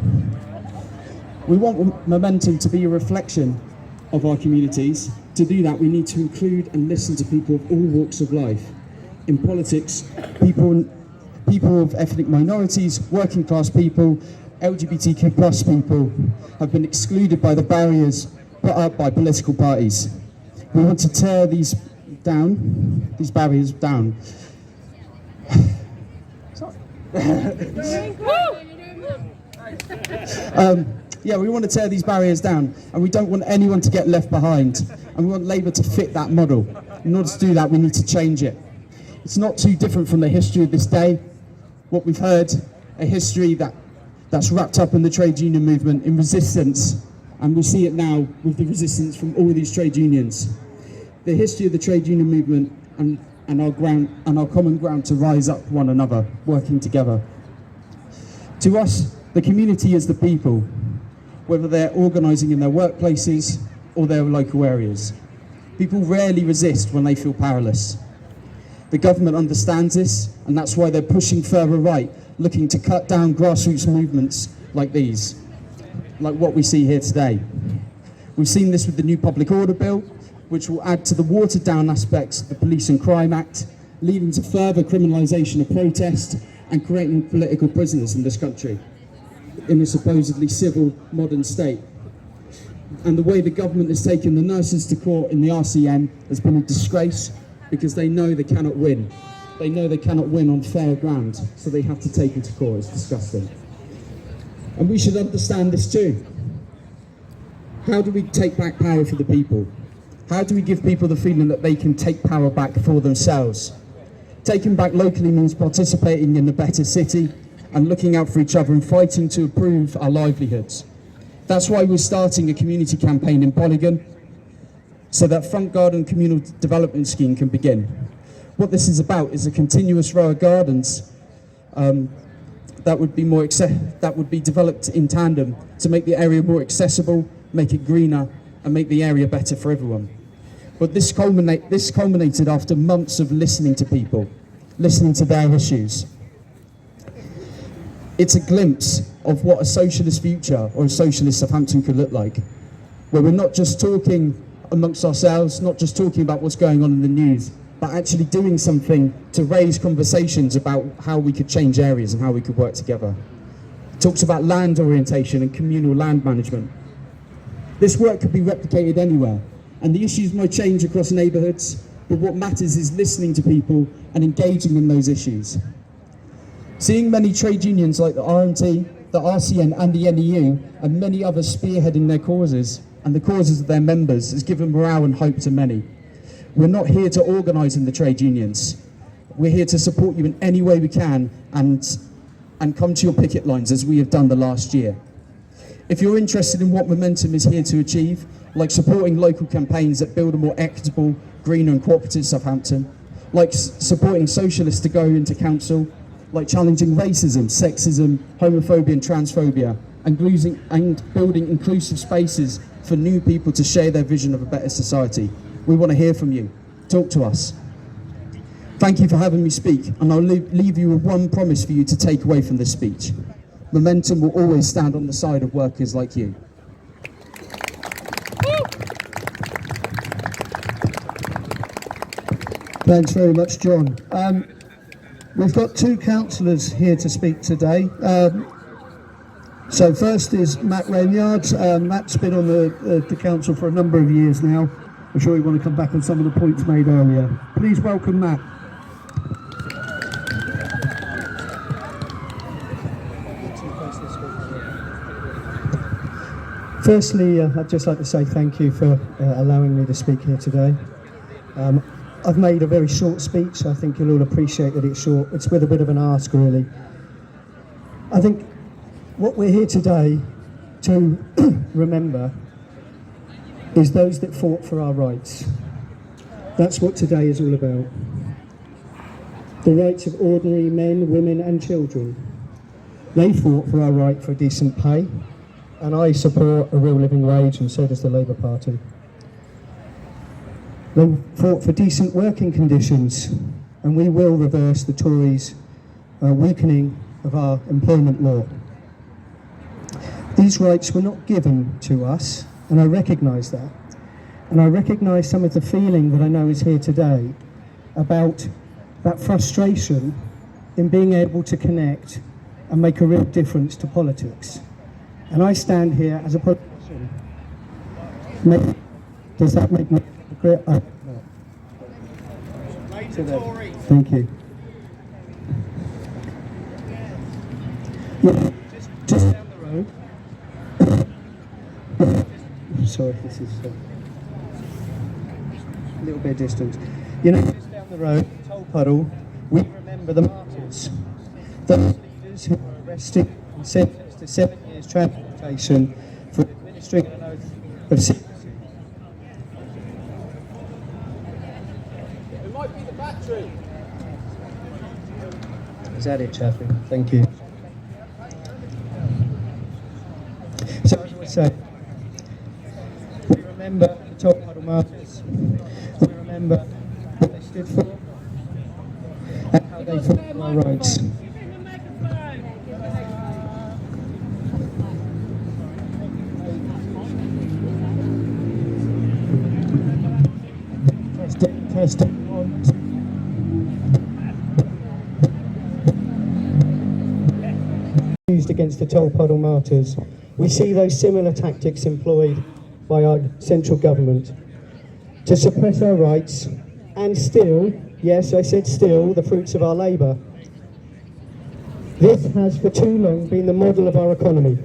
We want Momentum to be a reflection of our communities. To do that, we need to include and listen to people of all walks of life. In politics, people of ethnic minorities, working class people, LGBTQ plus people have been excluded by the barriers put up by political parties. We want to tear these barriers down. We want to tear these barriers down, and we don't want anyone to get left behind, and we want Labour to fit that model. In order to do that, we need to change it. It's not too different from the history of this day. What we've heard, a history that's wrapped up in the trade union movement, in resistance, and we see it now with the resistance from all of these trade unions. The history of the trade union movement and our common ground to rise up one another, working together. To us, the community is the people, whether they're organising in their workplaces or their local areas. People rarely resist when they feel powerless. The government understands this, and that's why they're pushing further right, looking to cut down grassroots movements like these, like what we see here today. We've seen this with the new Public Order Bill, which will add to the watered down aspects of the Police and Crime Act, leading to further criminalisation of protest and creating political prisoners in this country, in a supposedly civil, modern state. And the way the government has taken the nurses to court in the RCN has been a disgrace, because they know they cannot win. They know they cannot win on fair ground, so they have to take them to court. It's disgusting. And we should understand this too. How do we take back power for the people? How do we give people the feeling that they can take power back for themselves? Taking back locally means participating in a better city and looking out for each other and fighting to improve our livelihoods. That's why we're starting a community campaign in Polygon, so that Front Garden Communal Development Scheme can begin. What this is about is a continuous row of gardens that would be developed in tandem to make the area more accessible, make it greener, and make the area better for everyone. But this culminated after months of listening to people, listening to their issues. It's a glimpse of what a socialist future or a socialist Southampton could look like, where we're not just talking amongst ourselves, not just talking about what's going on in the news, but actually doing something to raise conversations about how we could change areas and how we could work together. It talks about land orientation and communal land management. This work could be replicated anywhere, and the issues might change across neighbourhoods, but what matters is listening to people and engaging in those issues. Seeing many trade unions like the RMT, the RCN and the NEU, and many others spearheading their causes and the causes of their members has given morale and hope to many. We're not here to organise in the trade unions. We're here to support you in any way we can and come to your picket lines as we have done the last year. If you're interested in what Momentum is here to achieve, like supporting local campaigns that build a more equitable, greener and cooperative Southampton, like supporting socialists to go into council, like challenging racism, sexism, homophobia and transphobia, and building inclusive spaces for new people to share their vision of a better society. We want to hear from you. Talk to us. Thank you for having me speak, and I'll leave you with one promise for you to take away from this speech. Momentum will always stand on the side of workers like you. Thanks very much, John. We've got two councillors here to speak today. So first is Matt Renyard. Matt's been on the council for a number of years now. I'm sure you want to come back on some of the points made earlier. Please welcome Matt. Firstly, I'd just like to say thank you for allowing me to speak here today. I've made a very short speech. I think you'll all appreciate that it's short. It's with a bit of an ask, really. I think what we're here today to remember is those that fought for our rights. That's what today is all about. the rights of ordinary men, women and children. They fought for our right for decent pay, and I support a real living wage, and so does the Labour Party. They fought for decent working conditions, and we will reverse the Tories' weakening of our employment law. These rights were not given to us, and I recognise that. And I recognise some of the feeling that I know is here today about that frustration in being able to connect and make a real difference to politics. And I stand here as a politician. Does that make me clear? No. Thank you. Yeah, just down the road. Sorry, this is a little bit distant. You know, just down the road, Toll Puddle, we remember the martyrs. Those leaders who were arrested and sentenced to 7 years transportation for administering an oath of secrecy. It might be the battery. Is that it, Chaffee? Thank you. So as I was saying, we remember the Toll Puddle martyrs. We remember what they stood for and how they fought for our rights. Testing. Used against the Toll Puddle martyrs. We see those similar tactics employed by our central government to suppress our rights and steal, yes, I said steal, the fruits of our labour. This has for too long been the model of our economy.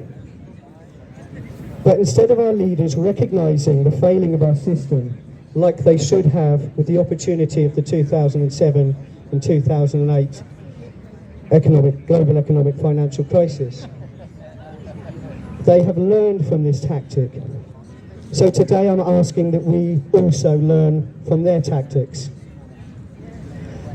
But instead of our leaders recognising the failing of our system, like they should have with the opportunity of the 2007 and 2008 global economic financial crisis, they have learned from this tactic. So today I'm asking that we also learn from their tactics.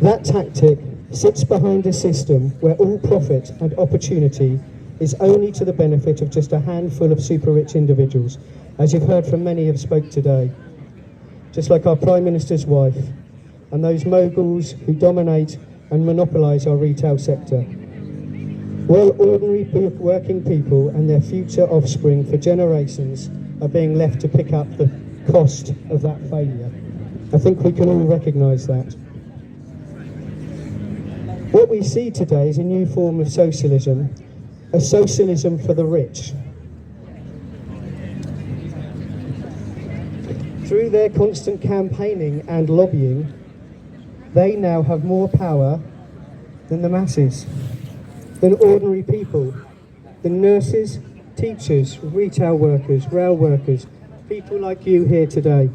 That tactic sits behind a system where all profit and opportunity is only to the benefit of just a handful of super rich individuals, as you've heard from many who have spoke today. Just like our Prime Minister's wife and those moguls who dominate and monopolise our retail sector. While ordinary working people and their future offspring for generations are being left to pick up the cost of that failure. I think we can all recognise that. What we see today is a new form of socialism, a socialism for the rich. Through their constant campaigning and lobbying, they now have more power than the masses, than ordinary people, than nurses, teachers, retail workers, rail workers, people like you here today.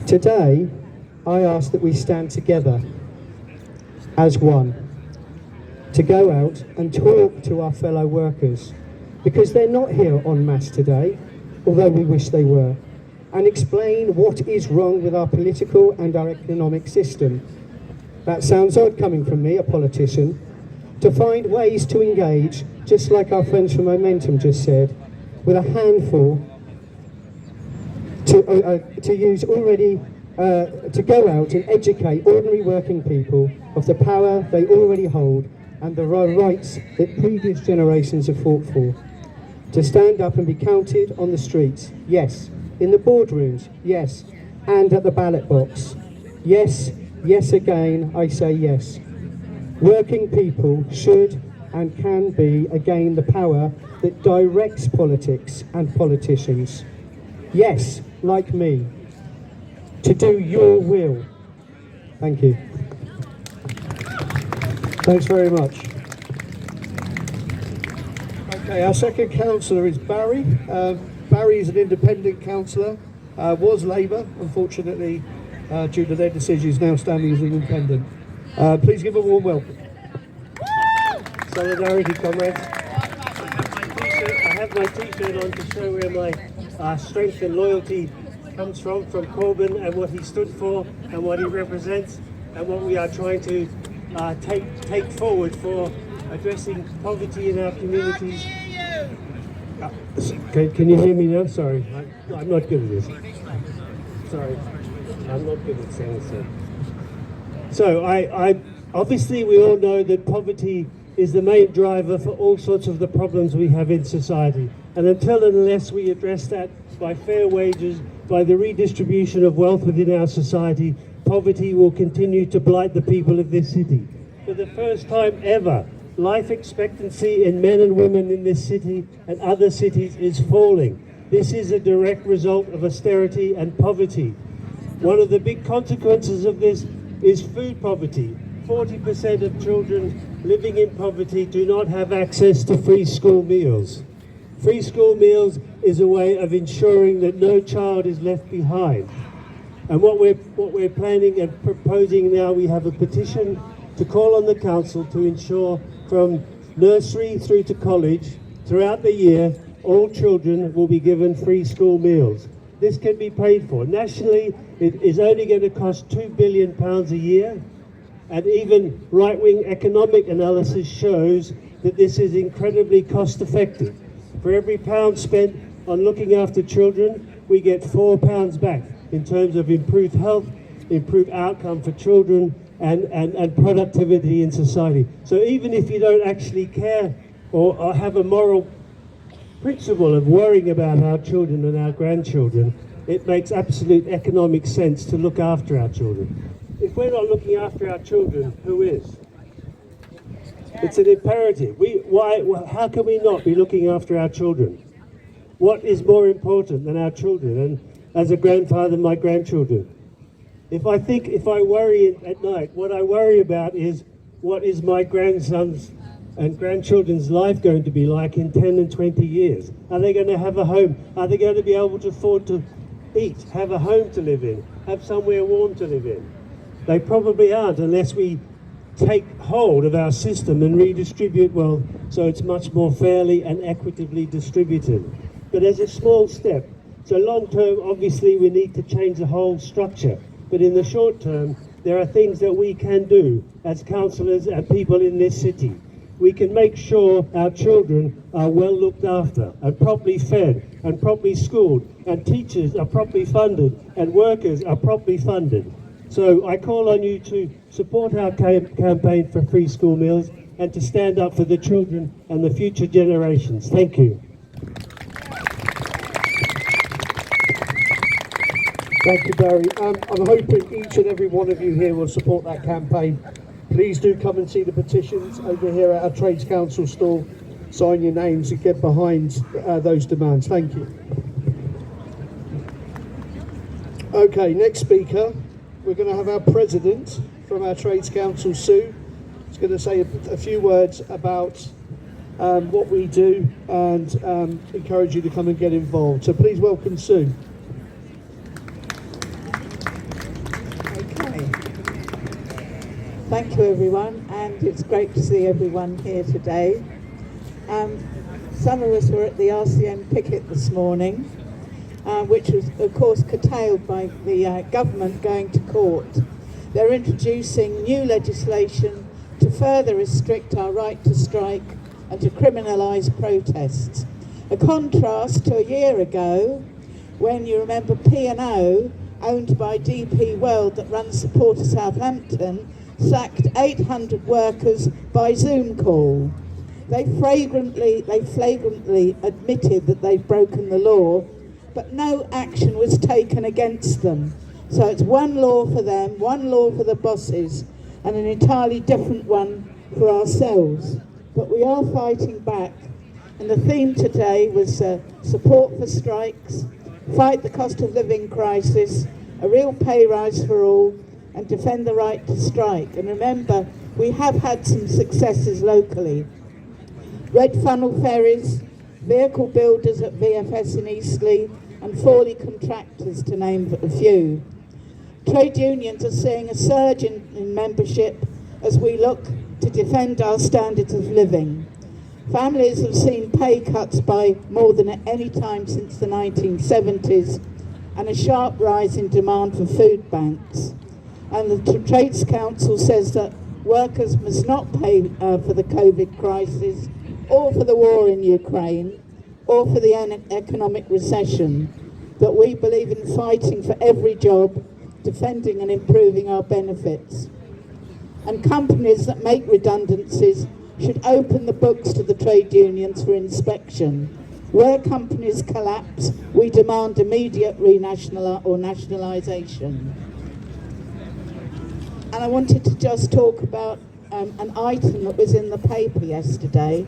Today, I ask that we stand together as one, to go out and talk to our fellow workers, because they're not here en masse today, although we wish they were, and explain what is wrong with our political and our economic system. That sounds odd coming from me, a politician, to find ways to engage, just like our friends from Momentum just said, with a handful to go out and educate ordinary working people of the power they already hold and the rights that previous generations have fought for. To stand up and be counted on the streets, yes. In the boardrooms, yes. And at the ballot box, yes. Yes again, I say yes. Working people should and can be again the power that directs politics and politicians. Yes, like me, to do your will. Thank you. Thanks very much. Okay, our second councillor is Barry. Barry is an independent councillor, was Labour, unfortunately, due to their decisions, now standing as an independent. Please give a warm welcome. Solidarity, comrades. I have my t-shirt on to show where my strength and loyalty comes from Corbyn and what he stood for and what he represents and what we are trying to take forward for addressing poverty in our communities. Can you hear me now? Sorry, I'm not good at this. Sorry, I'm not good at saying so. So I obviously we all know that poverty is the main driver for all sorts of the problems we have in society. And until and unless we address that by fair wages, by the redistribution of wealth within our society, poverty will continue to blight the people of this city. For the first time ever, life expectancy in men and women in this city and other cities is falling. This is a direct result of austerity and poverty. One of the big consequences of this is food poverty. 40% of children living in poverty do not have access to free school meals. Free school meals is a way of ensuring that no child is left behind. And what we're planning and proposing now, we have a petition to call on the council to ensure from nursery through to college, throughout the year, all children will be given free school meals. This can be paid for. Nationally, it is only going to cost £2 billion a year, and even right-wing economic analysis shows that this is incredibly cost-effective. For every pound spent on looking after children, we get £4 back in terms of improved health, improved outcome for children, and productivity in society. So even if you don't actually care or have a moral principle of worrying about our children and our grandchildren, it makes absolute economic sense to look after our children. If we're not looking after our children, who is? It's an imperative. How can we not be looking after our children? What is more important than our children? And as a grandfather, my grandchildren. If I worry at night, what I worry about is what is my grandson's and grandchildren's life going to be like in 10 and 20 years? Are they going to have a home? Are they going to be able to afford to eat, have a home to live in, have somewhere warm to live in? They probably aren't unless we take hold of our system and redistribute wealth so it's much more fairly and equitably distributed. But as a small step, so long term, obviously we need to change the whole structure. But in the short term, there are things that we can do as councillors and people in this city. We can make sure our children are well looked after and properly fed and properly schooled, and teachers are properly funded and workers are properly funded. So I call on you to support our campaign for free school meals and to stand up for the children and the future generations. Thank you. Thank you, Barry. I'm hoping each and every one of you here will support that campaign. Please do come and see the petitions over here at our Trades Council stall. Sign your names and get behind those demands. Thank you. Okay, next speaker. We're going to have our president from our Trades Council, Sue. He's going to say a few words about what we do and encourage you to come and get involved. So please welcome Sue. Thank you everyone, and it's great to see everyone here today. Some of us were at the RCM picket this morning, which was of course curtailed by the government going to court. They're introducing new legislation to further restrict our right to strike and to criminalise protests. A contrast to a year ago when, you remember, P&O, owned by DP World that runs Support of Southampton, sacked 800 workers by Zoom call. They flagrantly admitted that they'd broken the law, but no action was taken against them. So it's one law for them, one law for the bosses, and an entirely different one for ourselves. But we are fighting back, and the theme today was support for strikes, fight the cost of living crisis, a real pay rise for all, and defend the right to strike. And remember, we have had some successes locally. Red Funnel Ferries, vehicle builders at VFS in Eastleigh, and Forley Contractors, to name a few. Trade unions are seeing a surge in membership as we look to defend our standards of living. Families have seen pay cuts by more than at any time since the 1970s, and a sharp rise in demand for food banks. And the Trades Council says that workers must not pay for the COVID crisis, or for the war in Ukraine, or for the economic recession, but we believe in fighting for every job, defending and improving our benefits. And companies that make redundancies should open the books to the trade unions for inspection. Where companies collapse, we demand immediate nationalisation. And I wanted to just talk about an item that was in the paper yesterday.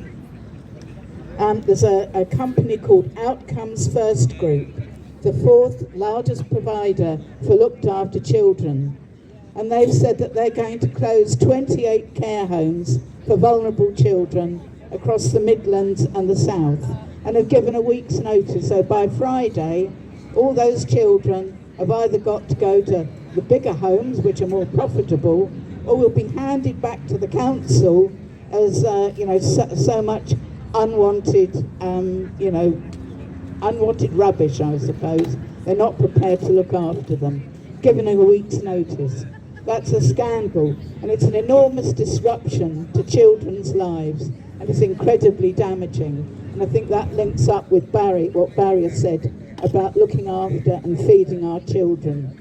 There's a company called Outcomes First Group, the fourth largest provider for looked after children. And they've said that they're going to close 28 care homes for vulnerable children across the Midlands and the South, and have given a week's notice. So by Friday, all those children have either got to go to the bigger homes, which are more profitable, or will be handed back to the council as so much unwanted rubbish, I suppose. They're not prepared to look after them, given a week's notice. That's a scandal, and it's an enormous disruption to children's lives, and it's incredibly damaging. And I think that links up with what Barry has said about looking after and feeding our children.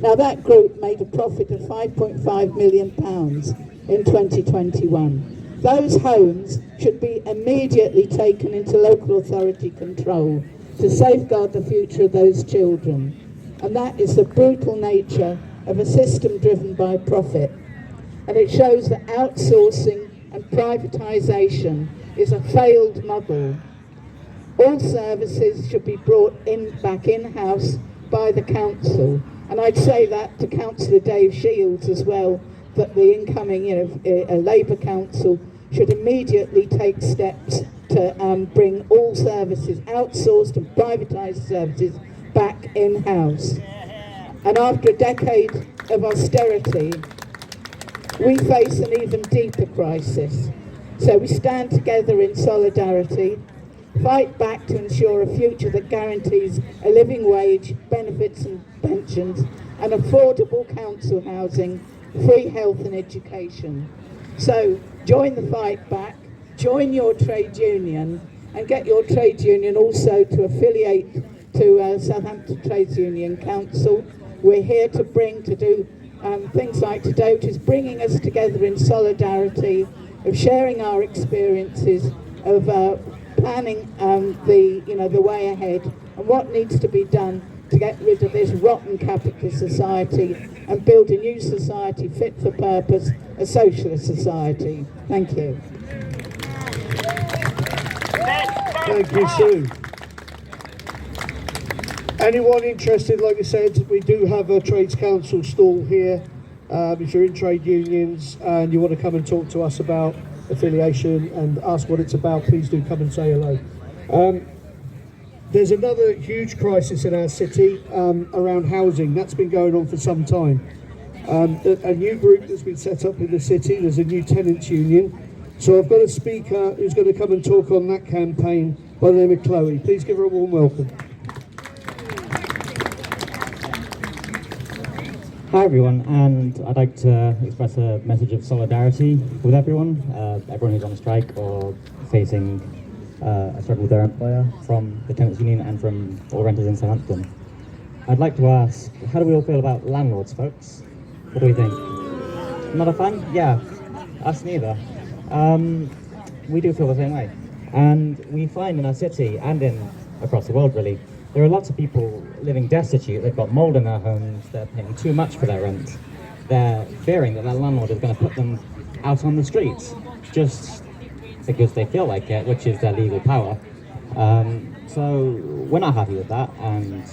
Now, that group made a profit of £5.5 million in 2021. Those homes should be immediately taken into local authority control to safeguard the future of those children. And that is the brutal nature of a system driven by profit. And it shows that outsourcing and privatisation is a failed model. All services should be brought back in-house by the council. And I'd say that to Councillor Dave Shields as well, that the incoming Labour Council should immediately take steps to bring all services, outsourced and privatised services, back in-house. And after a decade of austerity, we face an even deeper crisis. So we stand together in solidarity, fight back to ensure a future that guarantees a living wage, benefits and pensions, and affordable council housing, free health and education. So join the fight back, join your trade union, and get your trade union also to affiliate to Southampton Trades Union Council. We're here to do things like today, which is bringing us together in solidarity, of sharing our experiences, of planning the way ahead, and what needs to be done to get rid of this rotten capitalist society and build a new society fit for purpose, a socialist society. Thank you. Thank you, Sue. Anyone interested, like I said, we do have a Trades Council stall here. If you're in trade unions and you want to come and talk to us about affiliation and ask what it's about, please do come and say hello. There's another huge crisis in our city around housing. That's been going on for some time. A new group that's been set up in the city, there's a new tenants union. So I've got a speaker who's going to come and talk on that campaign by the name of Chloe. Please give her a warm welcome. Hi everyone, and I'd like to express a message of solidarity with everyone who's on strike or facing a struggle with their employer, from the tenants union and from all renters in Southampton. I'd like to ask, how do we all feel about landlords, folks? What do we think? Not a fan? Yeah, us neither. We do feel the same way. And we find in our city and across the world really, there are lots of people living destitute. They've got mould in their homes, they're paying too much for their rent. They're fearing that their landlord is going to put them out on the streets just because they feel like it, which is their legal power. So we're not happy with that, and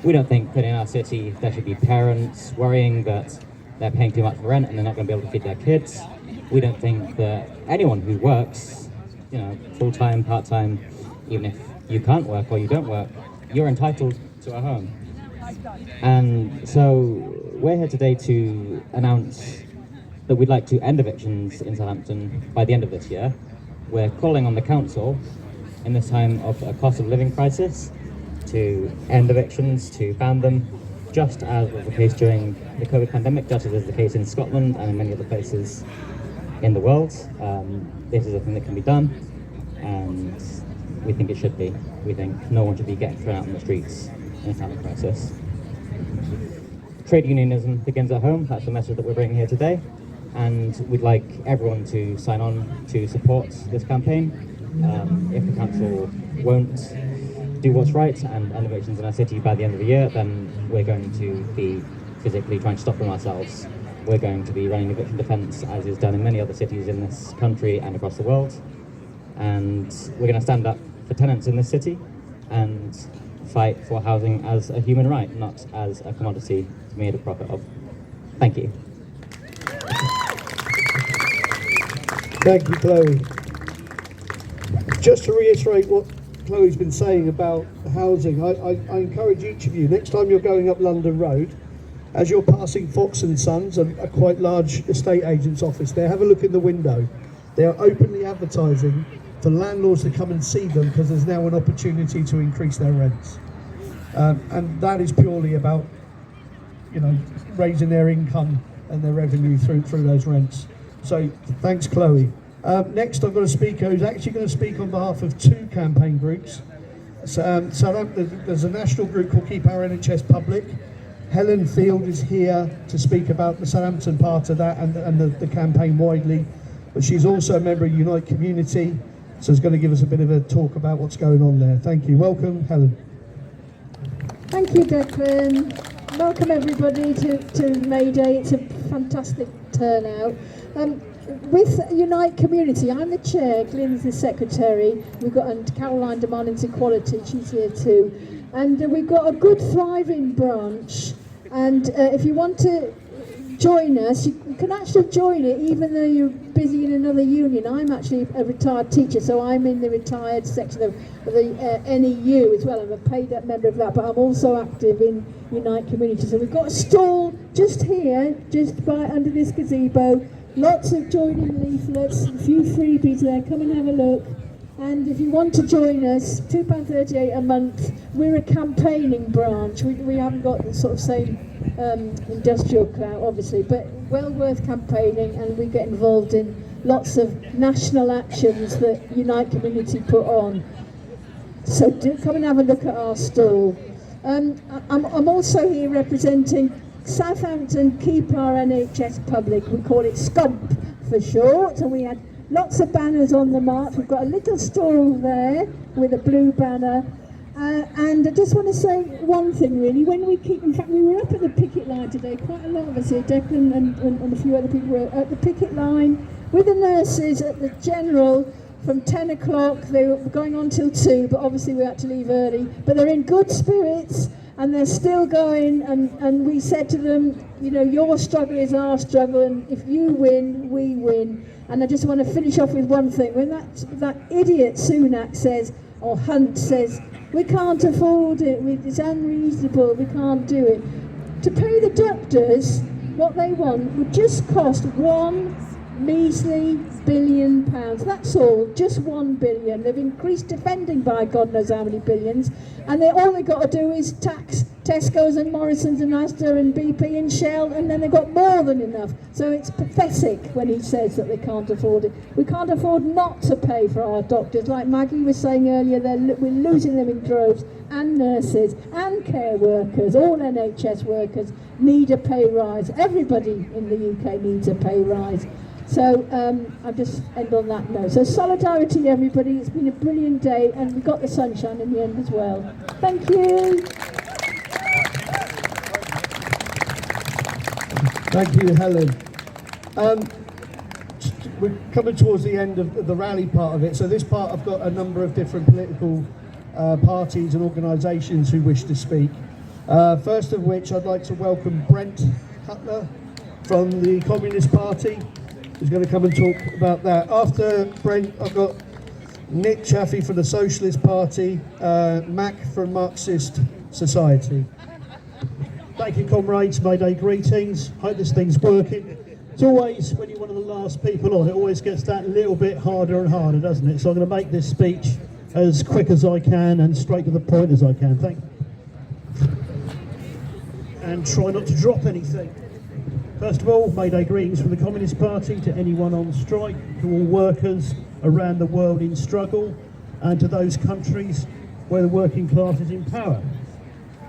we don't think that in our city there should be parents worrying that they're paying too much for rent and they're not going to be able to feed their kids. We don't think that anyone who works, full-time, part-time, even if you can't work or you don't work, you're entitled to a home. And so we're here today to announce that we'd like to end evictions in Southampton by the end of this year. We're calling on the council in this time of a cost of living crisis to end evictions, to ban them, just as was the case during the COVID pandemic, just as is the case in Scotland and in many other places in the world. This is a thing that can be done, and we think it should be. We think no one should be getting thrown out on the streets in a time of crisis. Trade unionism begins at home. That's the message that we're bringing here today, and we'd like everyone to sign on to support this campaign. If the council won't do what's right and end evictions in our city by the end of the year, then we're going to be physically trying to stop them ourselves. We're going to be running eviction defence, as is done in many other cities in this country and across the world. And we're going to stand up for tenants in this city and fight for housing as a human right, not as a commodity to be made a profit of. Thank you. Thank you, Chloe. Just to reiterate what Chloe's been saying about housing, I encourage each of you, next time you're going up London Road, as you're passing Fox & Sons, a quite large estate agent's office there, have a look in the window. They are openly advertising for landlords to come and see them because there's now an opportunity to increase their rents. And that is purely about, raising their income and their revenue through those rents. So thanks, Chloe. Next, I've got a speaker who's actually going to speak on behalf of two campaign groups. So there's a national group called Keep Our NHS Public. Helen Field is here to speak about the Southampton part of that and the campaign widely. But she's also a member of Unite Community, so is going to give us a bit of a talk about what's going on there. Thank you. Welcome, Helen. Thank you, Declan. Welcome everybody to May Day. It's a fantastic turnout. With Unite Community, I'm the chair, Glyn's the secretary. We've got and Caroline Demanding's Equality, she's here too. And we've got a good thriving branch. And if you want to join us, you can actually join it even though you're busy in another union. I'm actually a retired teacher, so I'm in the retired section of the NEU as well. I'm a paid up member of that, but I'm also active in Unite Community. So we've got a stall just here, just by under this gazebo. Lots of joining leaflets, a few freebies there. Come and have a look. And if you want to join us, £2.38 a month. We're a campaigning branch. We haven't got the sort of same industrial clout, obviously, but well worth campaigning, and we get involved in lots of national actions that Unite Community put on. So do come and have a look at our stall. I'm also here representing Southampton Keep Our NHS Public. We call it SCUMP for short, and we had lots of banners on the march. We've got a little stall there with a blue banner. And I just want to say one thing really. When we keep, in fact, we were up at the picket line today. Quite a lot of us here, Declan and a few other people were at the picket line with the nurses at the General from 10 o'clock. They were going on till 2, but obviously we had to leave early. But they're in good spirits and they're still going. And we said to them, your struggle is our struggle, and if you win, we win. And I just want to finish off with one thing. When that idiot Sunak says, or Hunt says, we can't afford it, it's unreasonable, we can't do it. To pay the doctors what they want would just cost £1 measly billion. That's all, just £1 billion. They've increased defending by God knows how many billions, and all they've got to do is tax Tesco's and Morrison's and Asda and BP and Shell, and then they've got more than enough. So it's pathetic when he says that they can't afford it. We can't afford not to pay for our doctors. Like Maggie was saying earlier, we're losing them in droves, and nurses and care workers, all NHS workers need a pay rise. Everybody in the UK needs a pay rise. So I'll just end on that note. So solidarity, everybody. It's been a brilliant day, and we got the sunshine in the end as well. Thank you. Thank you, Helen. We're coming towards the end of the rally part of it. So this part, I've got a number of different political parties and organisations who wish to speak. First of which, I'd like to welcome Brent Cutler from the Communist Party, who's going to come and talk about that. After Brent, I've got Nick Chaffee from the Socialist Party, Mac from Marxist Society. Thank you, comrades. May Day greetings. Hope this thing's working. It's always, when you're one of the last people on, it always gets that little bit harder and harder, doesn't it? So I'm going to make this speech as quick as I can and straight to the point as I can. Thank you. And try not to drop anything. First of all, May Day greetings from the Communist Party to anyone on strike, to all workers around the world in struggle, and to those countries where the working class is in power.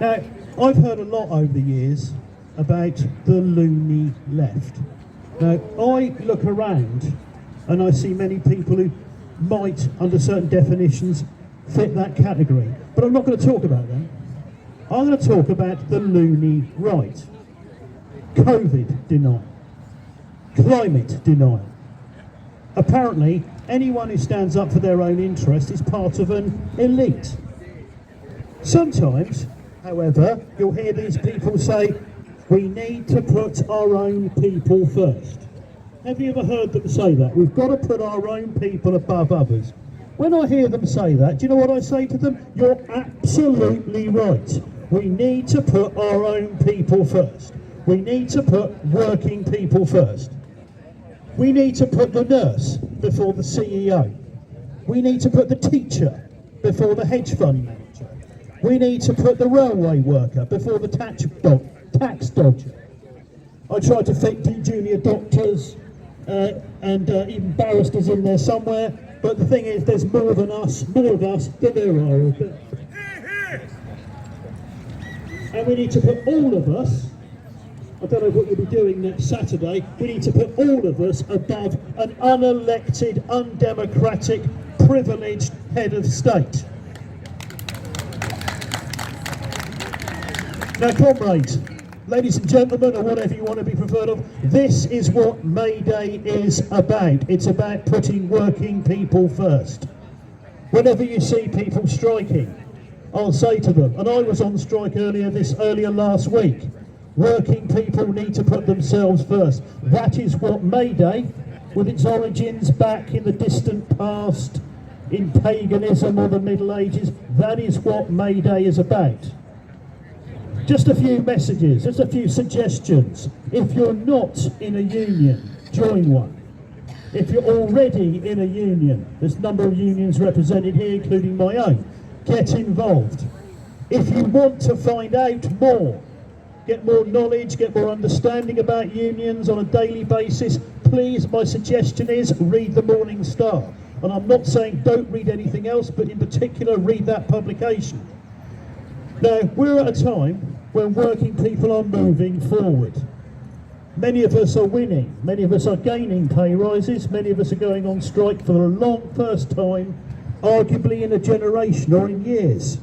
Now, I've heard a lot over the years about the loony left. Now, I look around and I see many people who might, under certain definitions, fit that category. But I'm not going to talk about them. I'm going to talk about the loony right. COVID denial. Climate denial. Apparently, anyone who stands up for their own interest is part of an elite. Sometimes, however, you'll hear these people say, we need to put our own people first. Have you ever heard them say that? We've got to put our own people above others. When I hear them say that, do you know what I say to them? You're absolutely right. We need to put our own people first. We need to put working people first. We need to put the nurse before the CEO. We need to put the teacher before the hedge fund manager. We need to put the railway worker before the tax dodger. I tried to fit junior doctors and even barristers in there somewhere, but the thing is, there's more of us than there are. And we need to put all of us, I don't know what you'll be doing next Saturday, we need to put all of us above an unelected, undemocratic, privileged head of state. Now, comrades, ladies and gentlemen, or whatever you want to be preferred of, this is what May Day is about. It's about putting working people first. Whenever you see people striking, I'll say to them, and I was on strike earlier last week, working people need to put themselves first. That is what May Day, with its origins back in the distant past, in paganism or the Middle Ages, that is what May Day is about. Just a few messages, just a few suggestions. If you're not in a union, join one. If you're already in a union, there's a number of unions represented here, including my own, get involved. If you want to find out more, get more knowledge, get more understanding about unions on a daily basis, please, my suggestion is read the Morning Star. And I'm not saying don't read anything else, but in particular read that publication. Now, we're at a time when working people are moving forward. Many of us are winning, many of us are gaining pay rises, many of us are going on strike for the first time, arguably in a generation or in years.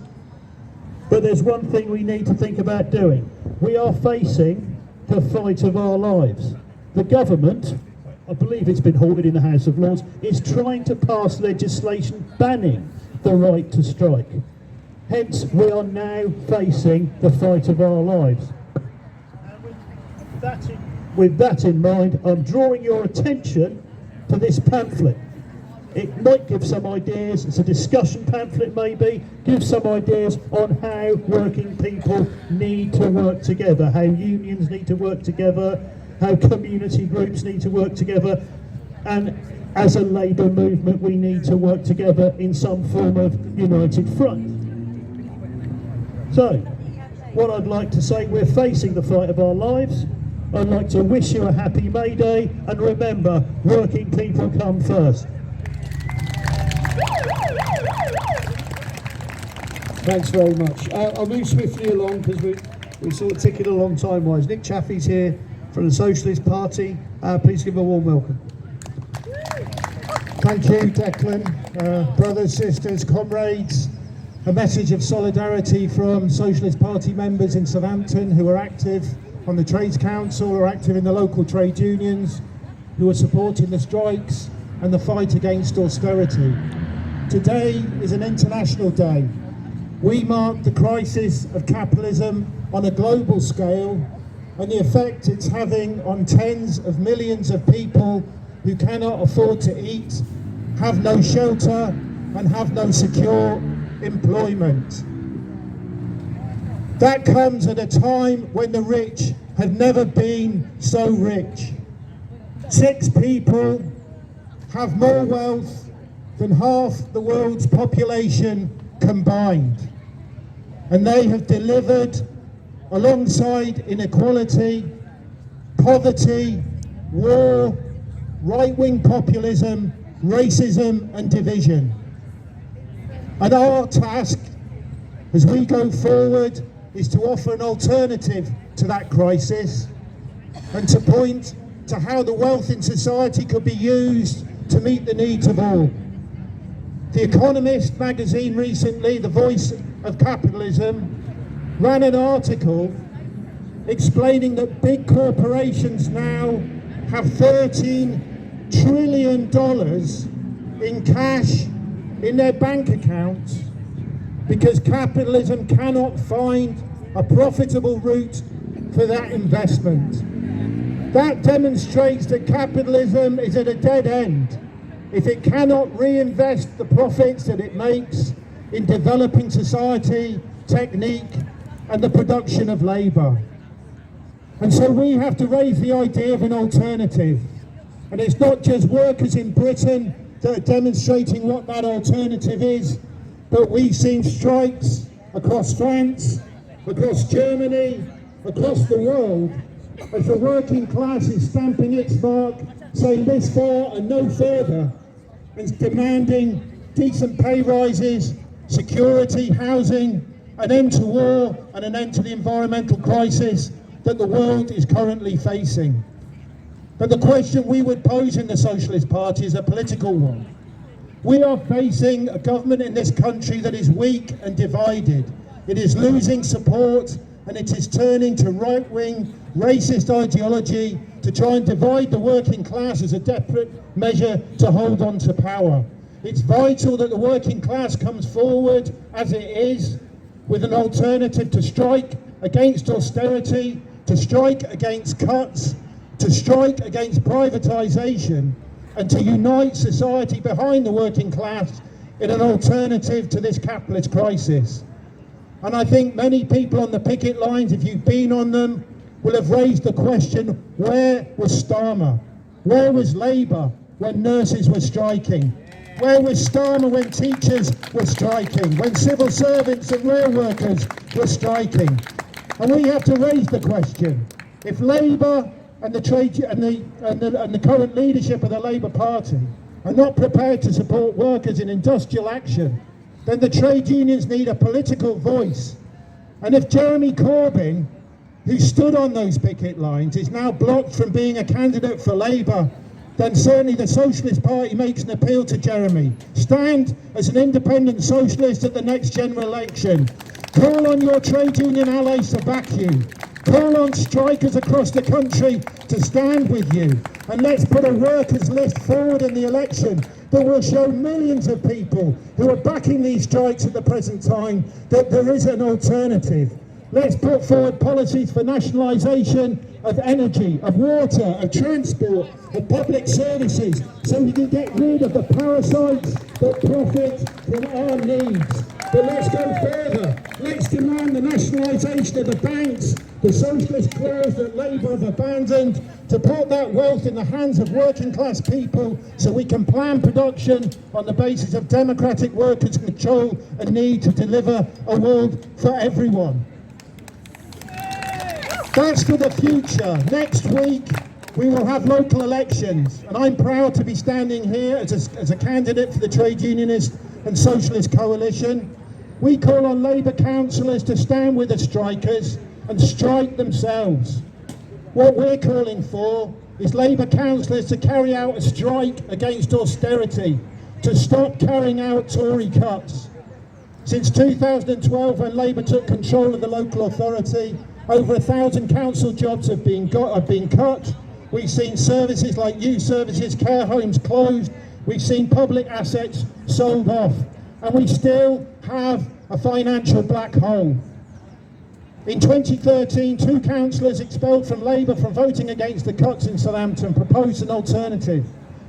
But there's one thing we need to think about doing. We are facing the fight of our lives. The government, I believe it's been halted in the House of Lords, is trying to pass legislation banning the right to strike. Hence, we are now facing the fight of our lives. And with that in mind, I'm drawing your attention to this pamphlet. It might give some ideas, it's a discussion pamphlet maybe, give some ideas on how working people need to work together, how unions need to work together, how community groups need to work together, and as a labour movement we need to work together in some form of united front. So, what I'd like to say, we're facing the fight of our lives. I'd like to wish you a happy May Day, and remember, working people come first. Thanks very much. I'll move swiftly along because we're sort of ticking along time-wise. Nick Chaffee's here from the Socialist Party. Please give a warm welcome. Thank you, Declan. Brothers, sisters, comrades, a message of solidarity from Socialist Party members in Southampton who are active on the Trades Council, who are active in the local trade unions, who are supporting the strikes and the fight against austerity. Today is an international day. We mark the crisis of capitalism on a global scale and the effect it's having on tens of millions of people who cannot afford to eat, have no shelter, and have no secure employment. That comes at a time when the rich have never been so rich. 6 people have more wealth than half the world's population combined. And they have delivered, alongside inequality, poverty, war, right-wing populism, racism and division. And our task as we go forward is to offer an alternative to that crisis and to point to how the wealth in society could be used to meet the needs of all. The Economist magazine recently, the voice of capitalism, ran an article explaining that big corporations now have $13 trillion in cash in their bank accounts because capitalism cannot find a profitable route for that investment. That demonstrates that capitalism is at a dead end if it cannot reinvest the profits that it makes in developing society, technique, and the production of labour. And so we have to raise the idea of an alternative. And it's not just workers in Britain that are demonstrating what that alternative is, but we've seen strikes across France, across Germany, across the world, as the working class is stamping its mark, saying this far and no further, and demanding decent pay rises, security, housing, an end to war and an end to the environmental crisis that the world is currently facing. But the question we would pose in the Socialist Party is a political one. We are facing a government in this country that is weak and divided. It is losing support and it is turning to right-wing racist ideology to try and divide the working class as a desperate measure to hold on to power. It's vital that the working class comes forward as it is with an alternative to strike against austerity, to strike against cuts, to strike against privatisation, and to unite society behind the working class in an alternative to this capitalist crisis. And I think many people on the picket lines, if you've been on them, will have raised the question, where was Starmer? Where was Labour when nurses were striking? Where was Starmer when teachers were striking? When civil servants and rail workers were striking? And we have to raise the question, if Labour and the trade and the current leadership of the Labour Party are not prepared to support workers in industrial action, then the trade unions need a political voice. And if Jeremy Corbyn, who stood on those picket lines, is now blocked from being a candidate for Labour, then certainly the Socialist Party makes an appeal to Jeremy. Stand as an independent socialist at the next general election. Call on your trade union allies to back you. Call on strikers across the country to stand with you. And let's put a workers' list forward in the election that will show millions of people who are backing these strikes at the present time that there is an alternative. Let's put forward policies for nationalisation of energy, of water, of transport, of public services, so we can get rid of the parasites that profit from our needs. But let's go further. Let's demand the nationalisation of the banks, the socialist clause that Labour have abandoned, to put that wealth in the hands of working class people so we can plan production on the basis of democratic workers' control and need to deliver a world for everyone. That's for the future. Next week we will have local elections, and I'm proud to be standing here as a candidate for the Trade Unionist and Socialist Coalition. We call on Labour councillors to stand with the strikers and strike themselves. What we're calling for is Labour councillors to carry out a strike against austerity, to stop carrying out Tory cuts. Since 2012, when Labour took control of the local authority, over 1,000 council jobs have been cut. We've seen services like youth services, care homes closed. We've seen public assets sold off. And we still have a financial black hole. In 2013, 2 councillors expelled from Labour for voting against the cuts in Southampton proposed an alternative.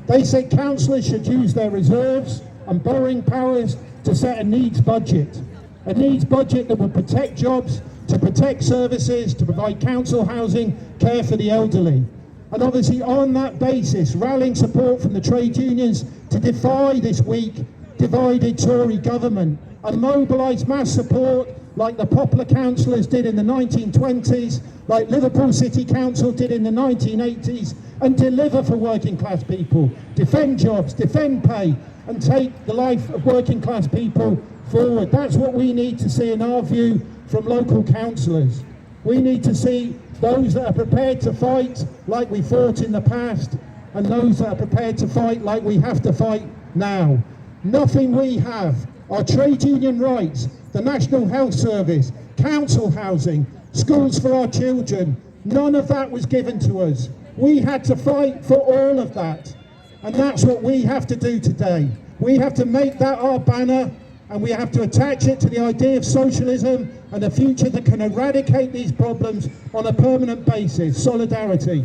They said councillors should use their reserves and borrowing powers to set a needs budget that would protect jobs, to protect services, to provide council housing, care for the elderly. And obviously on that basis, rallying support from the trade unions to defy this weak, divided Tory government and mobilise mass support like the Poplar councillors did in the 1920s, like Liverpool City Council did in the 1980s, and deliver for working class people, defend jobs, defend pay, and take the life of working class people forward. That's what we need to see, in our view, from local councillors. We need to see those that are prepared to fight like we fought in the past, and those that are prepared to fight like we have to fight now. Nothing we have, our trade union rights, the National Health Service, council housing, schools for our children, none of that was given to us. We had to fight for all of that, and that's what we have to do today. We have to make that our banner, and we have to attach it to the idea of socialism and a future that can eradicate these problems on a permanent basis. Solidarity.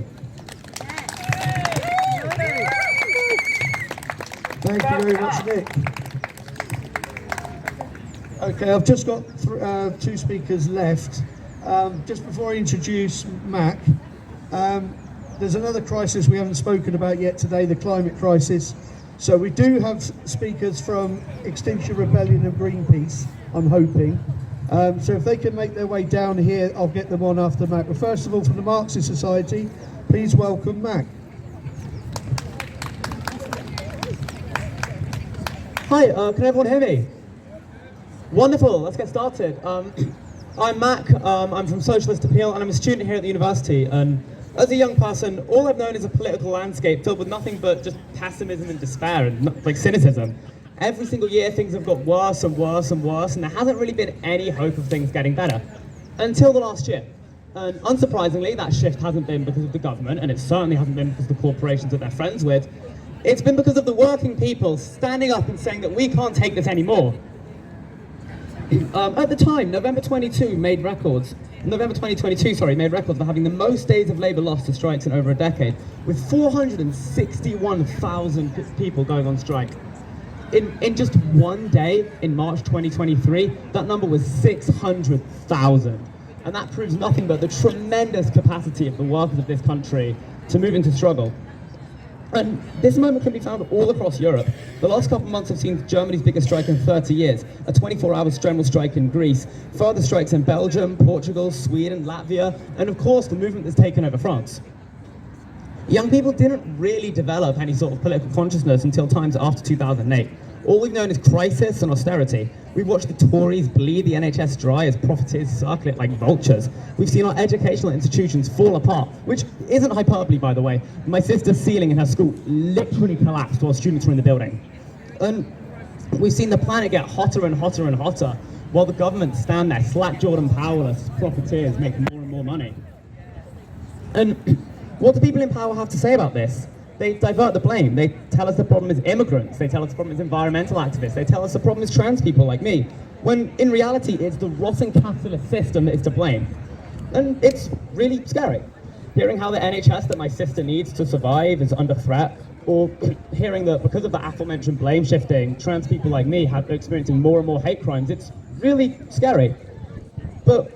Thank you very much, Nick. Okay, I've just got two speakers left. Just before I introduce Mac, there's another crisis we haven't spoken about yet today, the climate crisis. So we do have speakers from Extinction Rebellion and Greenpeace, I'm hoping. So if they can make their way down here, I'll get them on after Mac. But first of all, from the Marxist Society, please welcome Mac. Hi, can everyone hear me? Wonderful, let's get started. I'm Mac, I'm from Socialist Appeal, and I'm a student here at the university. And as a young person, all I've known is a political landscape filled with nothing but just pessimism and despair and like cynicism. Every single year things have got worse and worse and worse, and there hasn't really been any hope of things getting better. Until the last year. And unsurprisingly, that shift hasn't been because of the government, and it certainly hasn't been because of the corporations that they're friends with. It's been because of the working people standing up and saying that we can't take this anymore. At the time, November 2022 made records for having the most days of labour lost to strikes in over a decade, with 461,000 people going on strike. In just one day, in March 2023, that number was 600,000. And that proves nothing but the tremendous capacity of the workers of this country to move into struggle. And this moment can be found all across Europe. The last couple of months have seen Germany's biggest strike in 30 years, a 24-hour general strike in Greece, further strikes in Belgium, Portugal, Sweden, Latvia, and of course the movement that's taken over France. Young people didn't really develop any sort of political consciousness until times after 2008. All we've known is crisis and austerity. We've watched the Tories bleed the NHS dry as profiteers circle it like vultures. We've seen our educational institutions fall apart, which isn't hyperbole, by the way. My sister's ceiling in her school literally collapsed while students were in the building. And we've seen the planet get hotter and hotter and hotter, while the government stand there slack-jawed and powerless as profiteers make more and more money. And what do people in power have to say about this? They divert the blame. They tell us the problem is immigrants. They tell us the problem is environmental activists. They tell us the problem is trans people like me, when in reality it's the rotten capitalist system that is to blame. And it's really scary. Hearing how the NHS that my sister needs to survive is under threat, or hearing that because of the aforementioned blame shifting, trans people like me have experiencing more and more hate crimes, it's really scary. But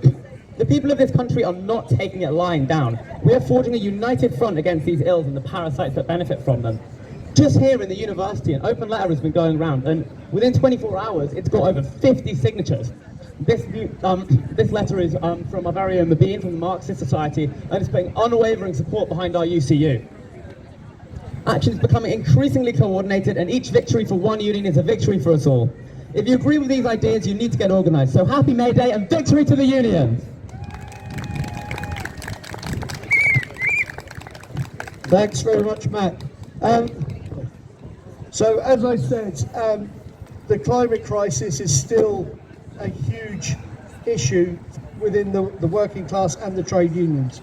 the people of this country are not taking it lying down. We are forging a united front against these ills and the parasites that benefit from them. Just here in the university, an open letter has been going around, and within 24 hours, it's got over 50 signatures. This letter is from our very own Binu from the Marxist Society, and it's putting unwavering support behind our UCU. Action is becoming increasingly coordinated, and each victory for one union is a victory for us all. If you agree with these ideas, you need to get organised. So happy May Day and victory to the unions! Thanks very much, Matt. So as I said, the climate crisis is still a huge issue within the working class and the trade unions.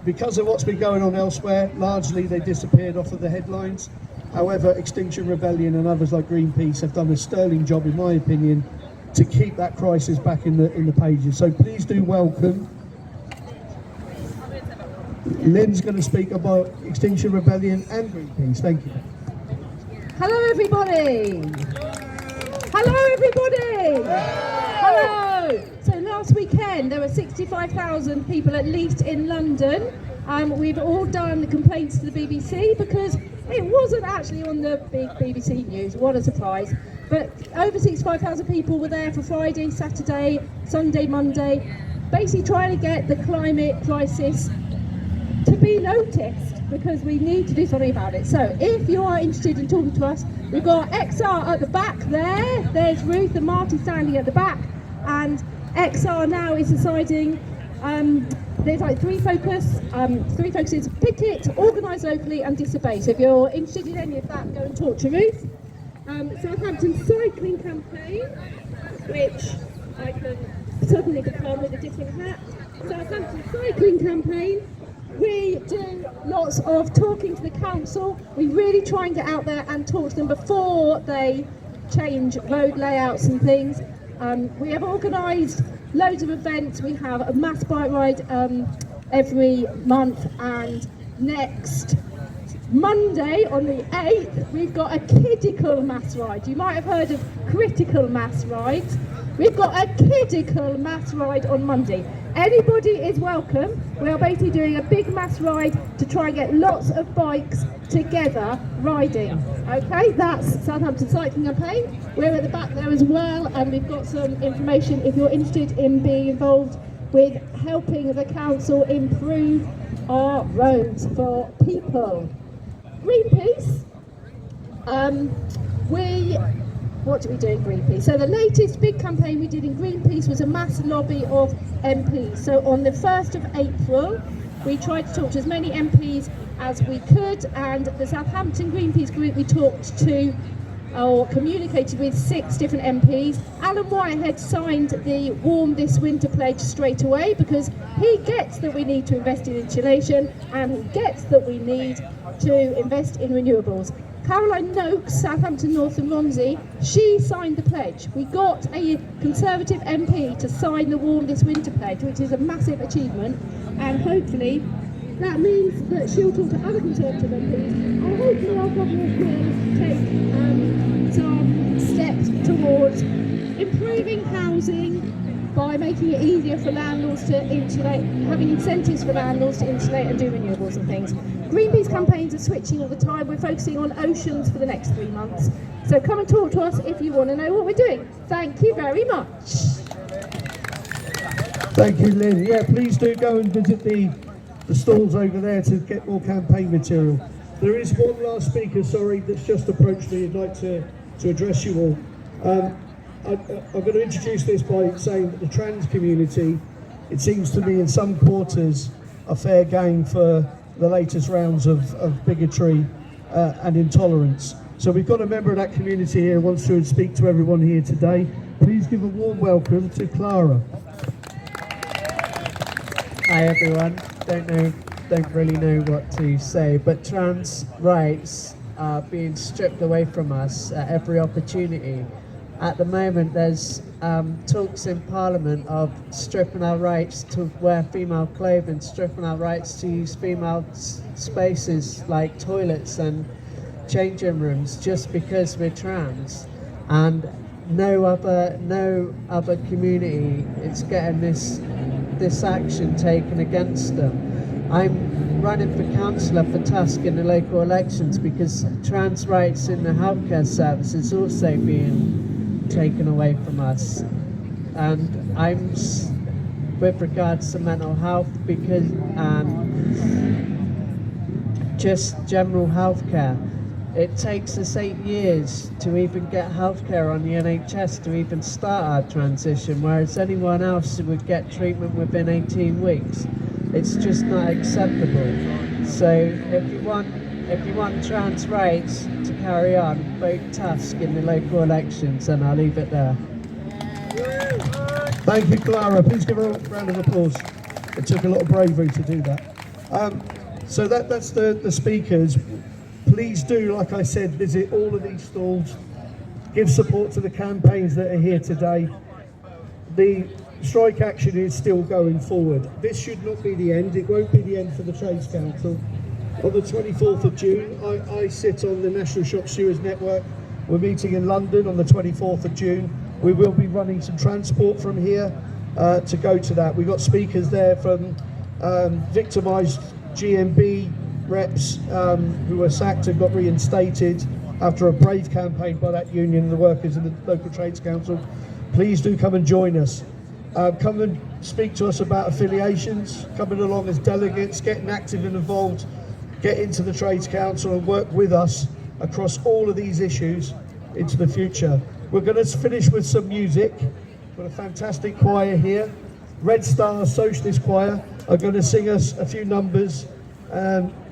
Because of what's been going on elsewhere, largely they disappeared off of the headlines. However, Extinction Rebellion and others like Greenpeace have done a sterling job, in my opinion, to keep that crisis back in the pages. So please do welcome. Lynn's going to speak about Extinction Rebellion and Greenpeace. Thank you. Hello, everybody. Hello, everybody. Hello. So last weekend there were 65,000 people at least in London, We've all done complaints to the BBC because it wasn't actually on the big BBC news. What a surprise. But over 65,000 people were there for Friday, Saturday, Sunday, Monday, basically trying to get the climate crisis to be noticed, because we need to do something about it. So if you are interested in talking to us, we've got XR at the back there. There's Ruth and Marty standing at the back, and XR now is deciding there's like three focuses: picket, organise locally, and disobey. So if you're interested in any of that, go and talk to Ruth. Southampton cycling campaign, which I can suddenly become with a different hat. Southampton cycling campaign. We do lots of talking to the council. We really try and get out there and talk to them before they change road layouts and things. We have organised loads of events. We have a mass bike ride every month, and next Monday on the 8th we've got a kiddical mass ride. You might have heard of critical mass rides. We've got a kiddical mass ride on Monday. Anybody is welcome. We are basically doing a big mass ride to try and get lots of bikes together riding. Okay, that's Southampton Cycling Campaign. We're at the back there as well, and we've got some information if you're interested in being involved with helping the council improve our roads for people. Greenpeace. What do we do in Greenpeace? So the latest big campaign we did in Greenpeace was a mass lobby of MPs. So on the 1st of April, we tried to talk to as many MPs as we could, and the Southampton Greenpeace group, we talked to or communicated with 6 different MPs. Alan Whitehead signed the Warm This Winter pledge straight away, because he gets that we need to invest in insulation, and he gets that we need to invest in renewables. Caroline Noakes, Southampton North and Romsey, she signed the pledge. We got a Conservative MP to sign the Warm This Winter pledge, which is a massive achievement, and hopefully that means that she'll talk to other Conservative MPs, and hopefully our government will take some steps towards improving housing by making it easier for landlords to insulate, having incentives for landlords to insulate and do renewables and things. Greenpeace campaigns are switching all the time. We're focusing on oceans for the next 3 months. So come and talk to us if you want to know what we're doing. Thank you very much. Thank you, Lynn. Yeah, please do go and visit the stalls over there to get more campaign material. There is one last speaker, sorry, that's just approached me. I'd like to address you all. I'm going to introduce this by saying that the trans community, it seems to me in some quarters, are fair game for the latest rounds of bigotry and intolerance. So we've got a member of that community here who wants to speak to everyone here today. Please give a warm welcome to Clara. Hi everyone. Don't really know what to say, but trans rights are being stripped away from us at every opportunity. At the moment, there's talks in Parliament of stripping our rights to wear female clothing, stripping our rights to use female spaces like toilets and changing rooms just because we're trans. And no other community is getting this action taken against them. I'm running for councillor for Tusk in the local elections because trans rights in the healthcare service is also being taken away from us, and I'm with regards to mental health because just general healthcare. It takes us 8 years to even get healthcare on the NHS to even start our transition, whereas anyone else would get treatment within 18 weeks. It's just not acceptable. So if you want trans rights to carry on, vote Tusk in the local elections, and I'll leave it there. Thank you, Clara. Please give her a round of applause. It took a lot of bravery to do that. So that's the speakers. Please do, like I said, visit all of these stalls. Give support to the campaigns that are here today. The strike action is still going forward. This should not be the end. It won't be the end for the Trades Council. On the 24th of June, I sit on the National Shop Stewards Network. We're meeting in London on the 24th of June. We will be running some transport from here to go to that. We've got speakers there from victimised GMB reps who were sacked and got reinstated after a brave campaign by that union and the workers in the local trades council. Please do come and join us. Come and speak to us about affiliations, coming along as delegates, getting active and involved, get into the Trades Council and work with us across all of these issues into the future. We're going to finish with some music. We've got a fantastic choir here. Red Star Socialist Choir are going to sing us a few numbers.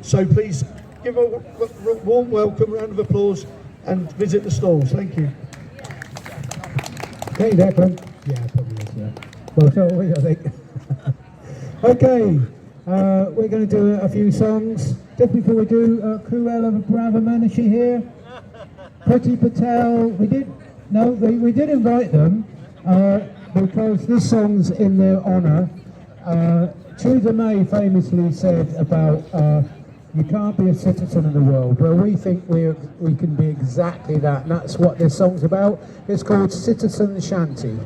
So please give a warm welcome, round of applause, and visit the stalls. Thank you. Okay, Declan. Yeah, probably is, yeah. Well, so are we, I think. Okay, we're going to do a few songs. Just before we do, Cruella of Braverman, is she here? Priti Patel, we did invite them because this song's in their honour. Theresa May famously said about you can't be a citizen of the world. Well, we think we can be exactly that, and that's what this song's about. It's called Citizen Shanty.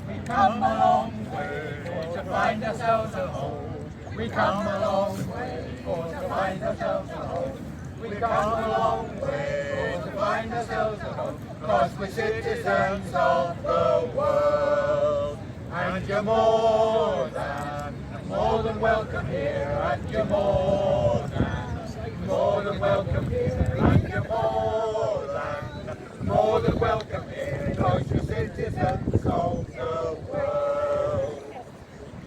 We come a long way to find ourselves a home. We come a long way to find ourselves a home. We come a long way to find ourselves a home. 'Cause we're citizens of the world. And you're more than welcome here. And you're more than welcome here. And you're more than welcome here. 'Cause you're citizens of the world.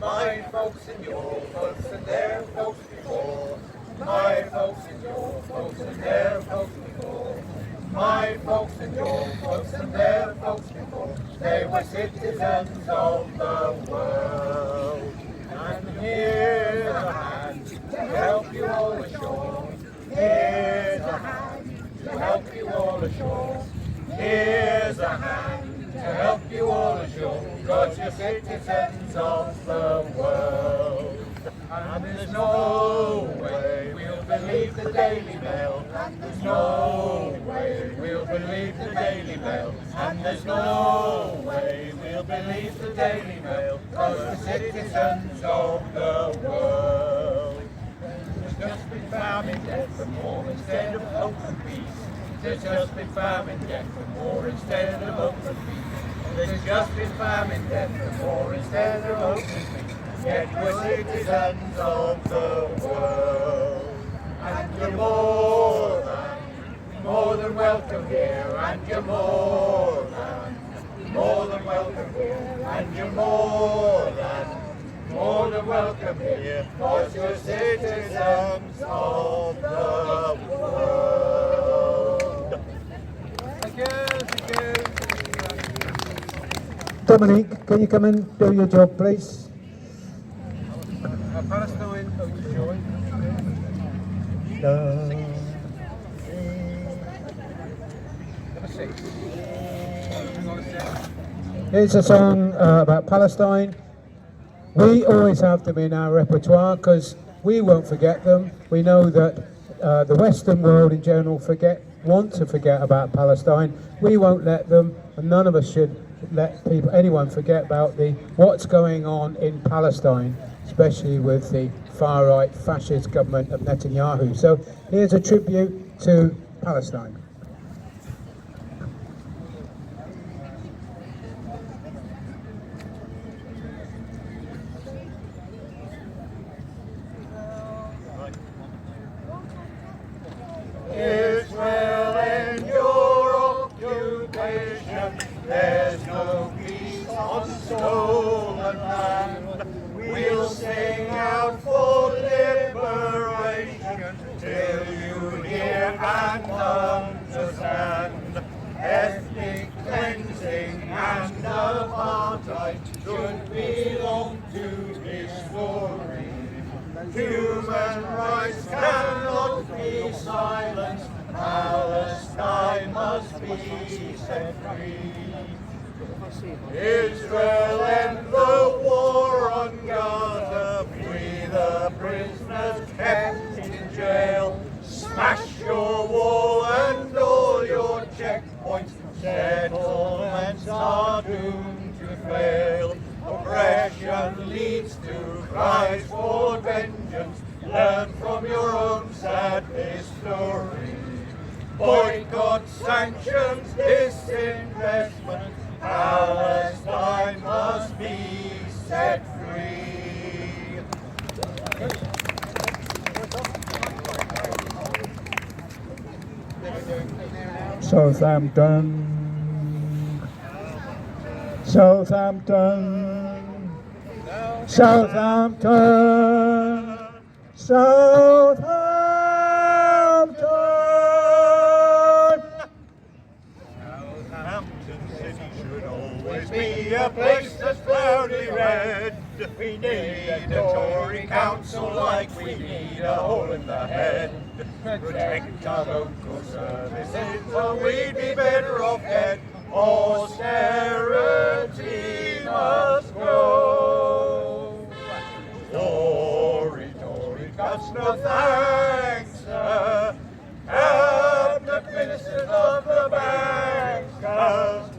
My folks and your folks and their folks before. My folks and your folks and their folks before. My folks and your folks and their folks before. They were citizens of the world. And here's a hand to help you all ashore. Here's a hand to help you all ashore. Here's a hand to help you all ashore. 'Cause you're citizens of the world. And there's no way we'll believe the Daily Mail. And there's no way we'll believe the Daily Mail. And there's no way we'll believe the Daily Mail. 'Cause we're citizens of the world. There's just been famine, death for more instead of hope and peace. There's just been famine, death for more instead of hope and peace. There's just been famine, death for more instead of hope and peace. Yet we're citizens of the world. And you're more than welcome here. And you're more than welcome here. And you're more than welcome here. 'Cause you're citizens of the world. Thank you, thank you. Dominic, can you come and do your job, please? Palestine, joy. Here's a song about Palestine. We always have them in our repertoire because we won't forget them. We know that the Western world in general want to forget about Palestine. We won't let them, and none of us should let anyone forget about what's going on in Palestine, especially with the far-right fascist government of Netanyahu. So here's a tribute to Palestine. Israel and your occupation, there's no peace on stolen land. We'll sing out for liberation till you hear and understand. Ethnic cleansing and apartheid should belong to history. Human rights cannot be silenced. Palestine must be set free. Israel end the war on Gaza, free the prisoners. leads to cries for vengeance. Learn from your own sad history. Boycott, sanctions, disinvestment. Palestine must be set free. Southampton, Southampton, Southampton, Southampton. Southampton City should always be a place that's proudly red. We need a Tory council like we need a hole in the head. Protect our local services or we'd be better off dead. Austerity must go. Tory, cuts no thanks, sir. Cabinet ministers of the bankers.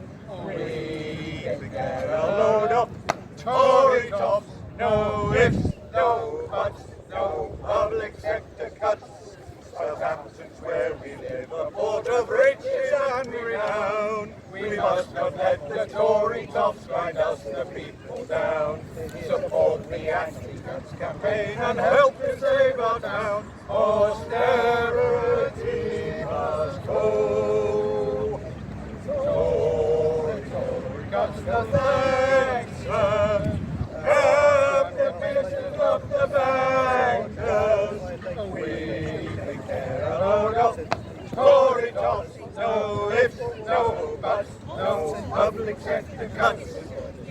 We get a load of Tory tops. No ifs, no buts, no public sector cuts. Southampton's where we live, a port of riches and renown. We must not let the Tory tops grind us the people down. Support the anti-guns campaign and help to save our town. Austerity must go. Tory cuts no thanks, sir. Cabinet ministers of the bankers. We care a load of Tory tops. No ifs, no buts, no public sector cuts.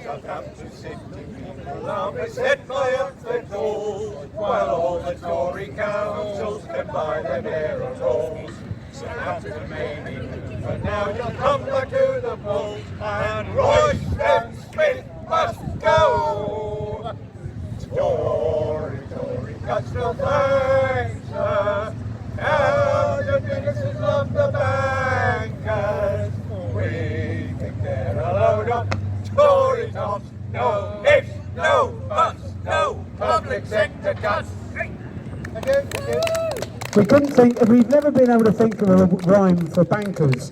Southampton City people are beset by upset tolls, while all the Tory councils can buy them air and rolls. Southampton may be good, but now just come back to the polls, and Royce and Smith must go. Tory cuts no thanks, sir. And the ministers of the bankers, we think they're a load of Tory tops. No ifs, no buts, no public sector cuts. We couldn't think, we've never been able to think of a rhyme for bankers,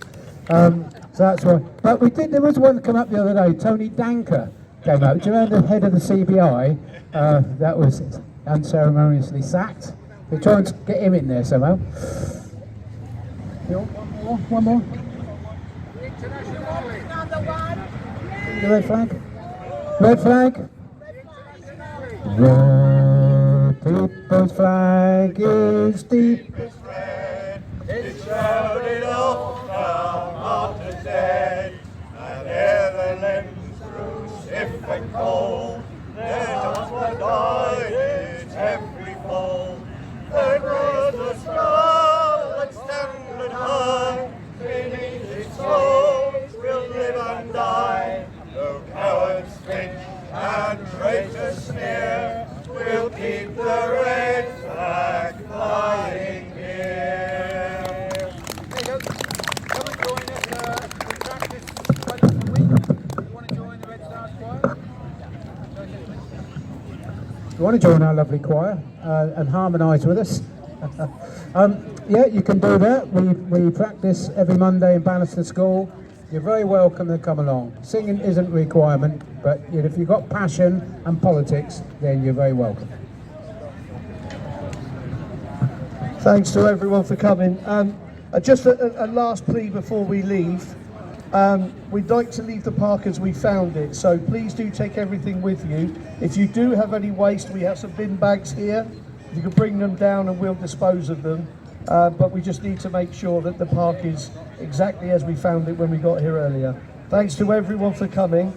so that's why. But we did, there was one come up the other day, Tony Danker came up. Do you remember the head of the CBI? That was unceremoniously sacked. We're trying to get him in there somehow. One more. The red flag. Red flag. The people's flag is deep. It's shrouded off our martyrs dead, and ere the limbs grew stiff and cold, their tops died its every fold. Then rose the scarlet standard high, beneath its folds will live and die. Though cowards flinch and traitors sneer, we'll keep the red flag flying here. There you go. Come and join us. We practice twice a week. You want to join the Red Stars Choir? You want to join our lovely choir and harmonise with us? Yeah, you can do that. We practice every Monday in Palmerston School. You're very welcome to come along. Singing isn't a requirement, but if you've got passion and politics, then you're very welcome. Thanks to everyone for coming. Just a last plea before we leave. We'd like to leave the park as we found it, so please do take everything with you. If you do have any waste, we have some bin bags here. You can bring them down and we'll dispose of them. But we just need to make sure that the park is exactly as we found it when we got here earlier. Thanks to everyone for coming.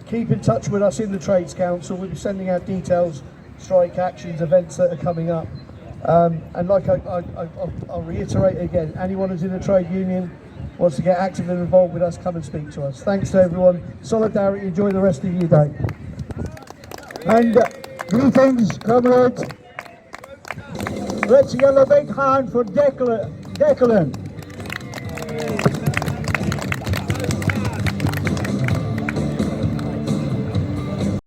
Keep in touch with us in the Trades Council. We'll be sending out details, strike actions, events that are coming up. And like I'll reiterate again, anyone who's in a trade union wants to get active and involved with us, come and speak to us. Thanks to everyone. Solidarity, enjoy the rest of your day. And greetings, comrades. Let's yell a big hand for Declan.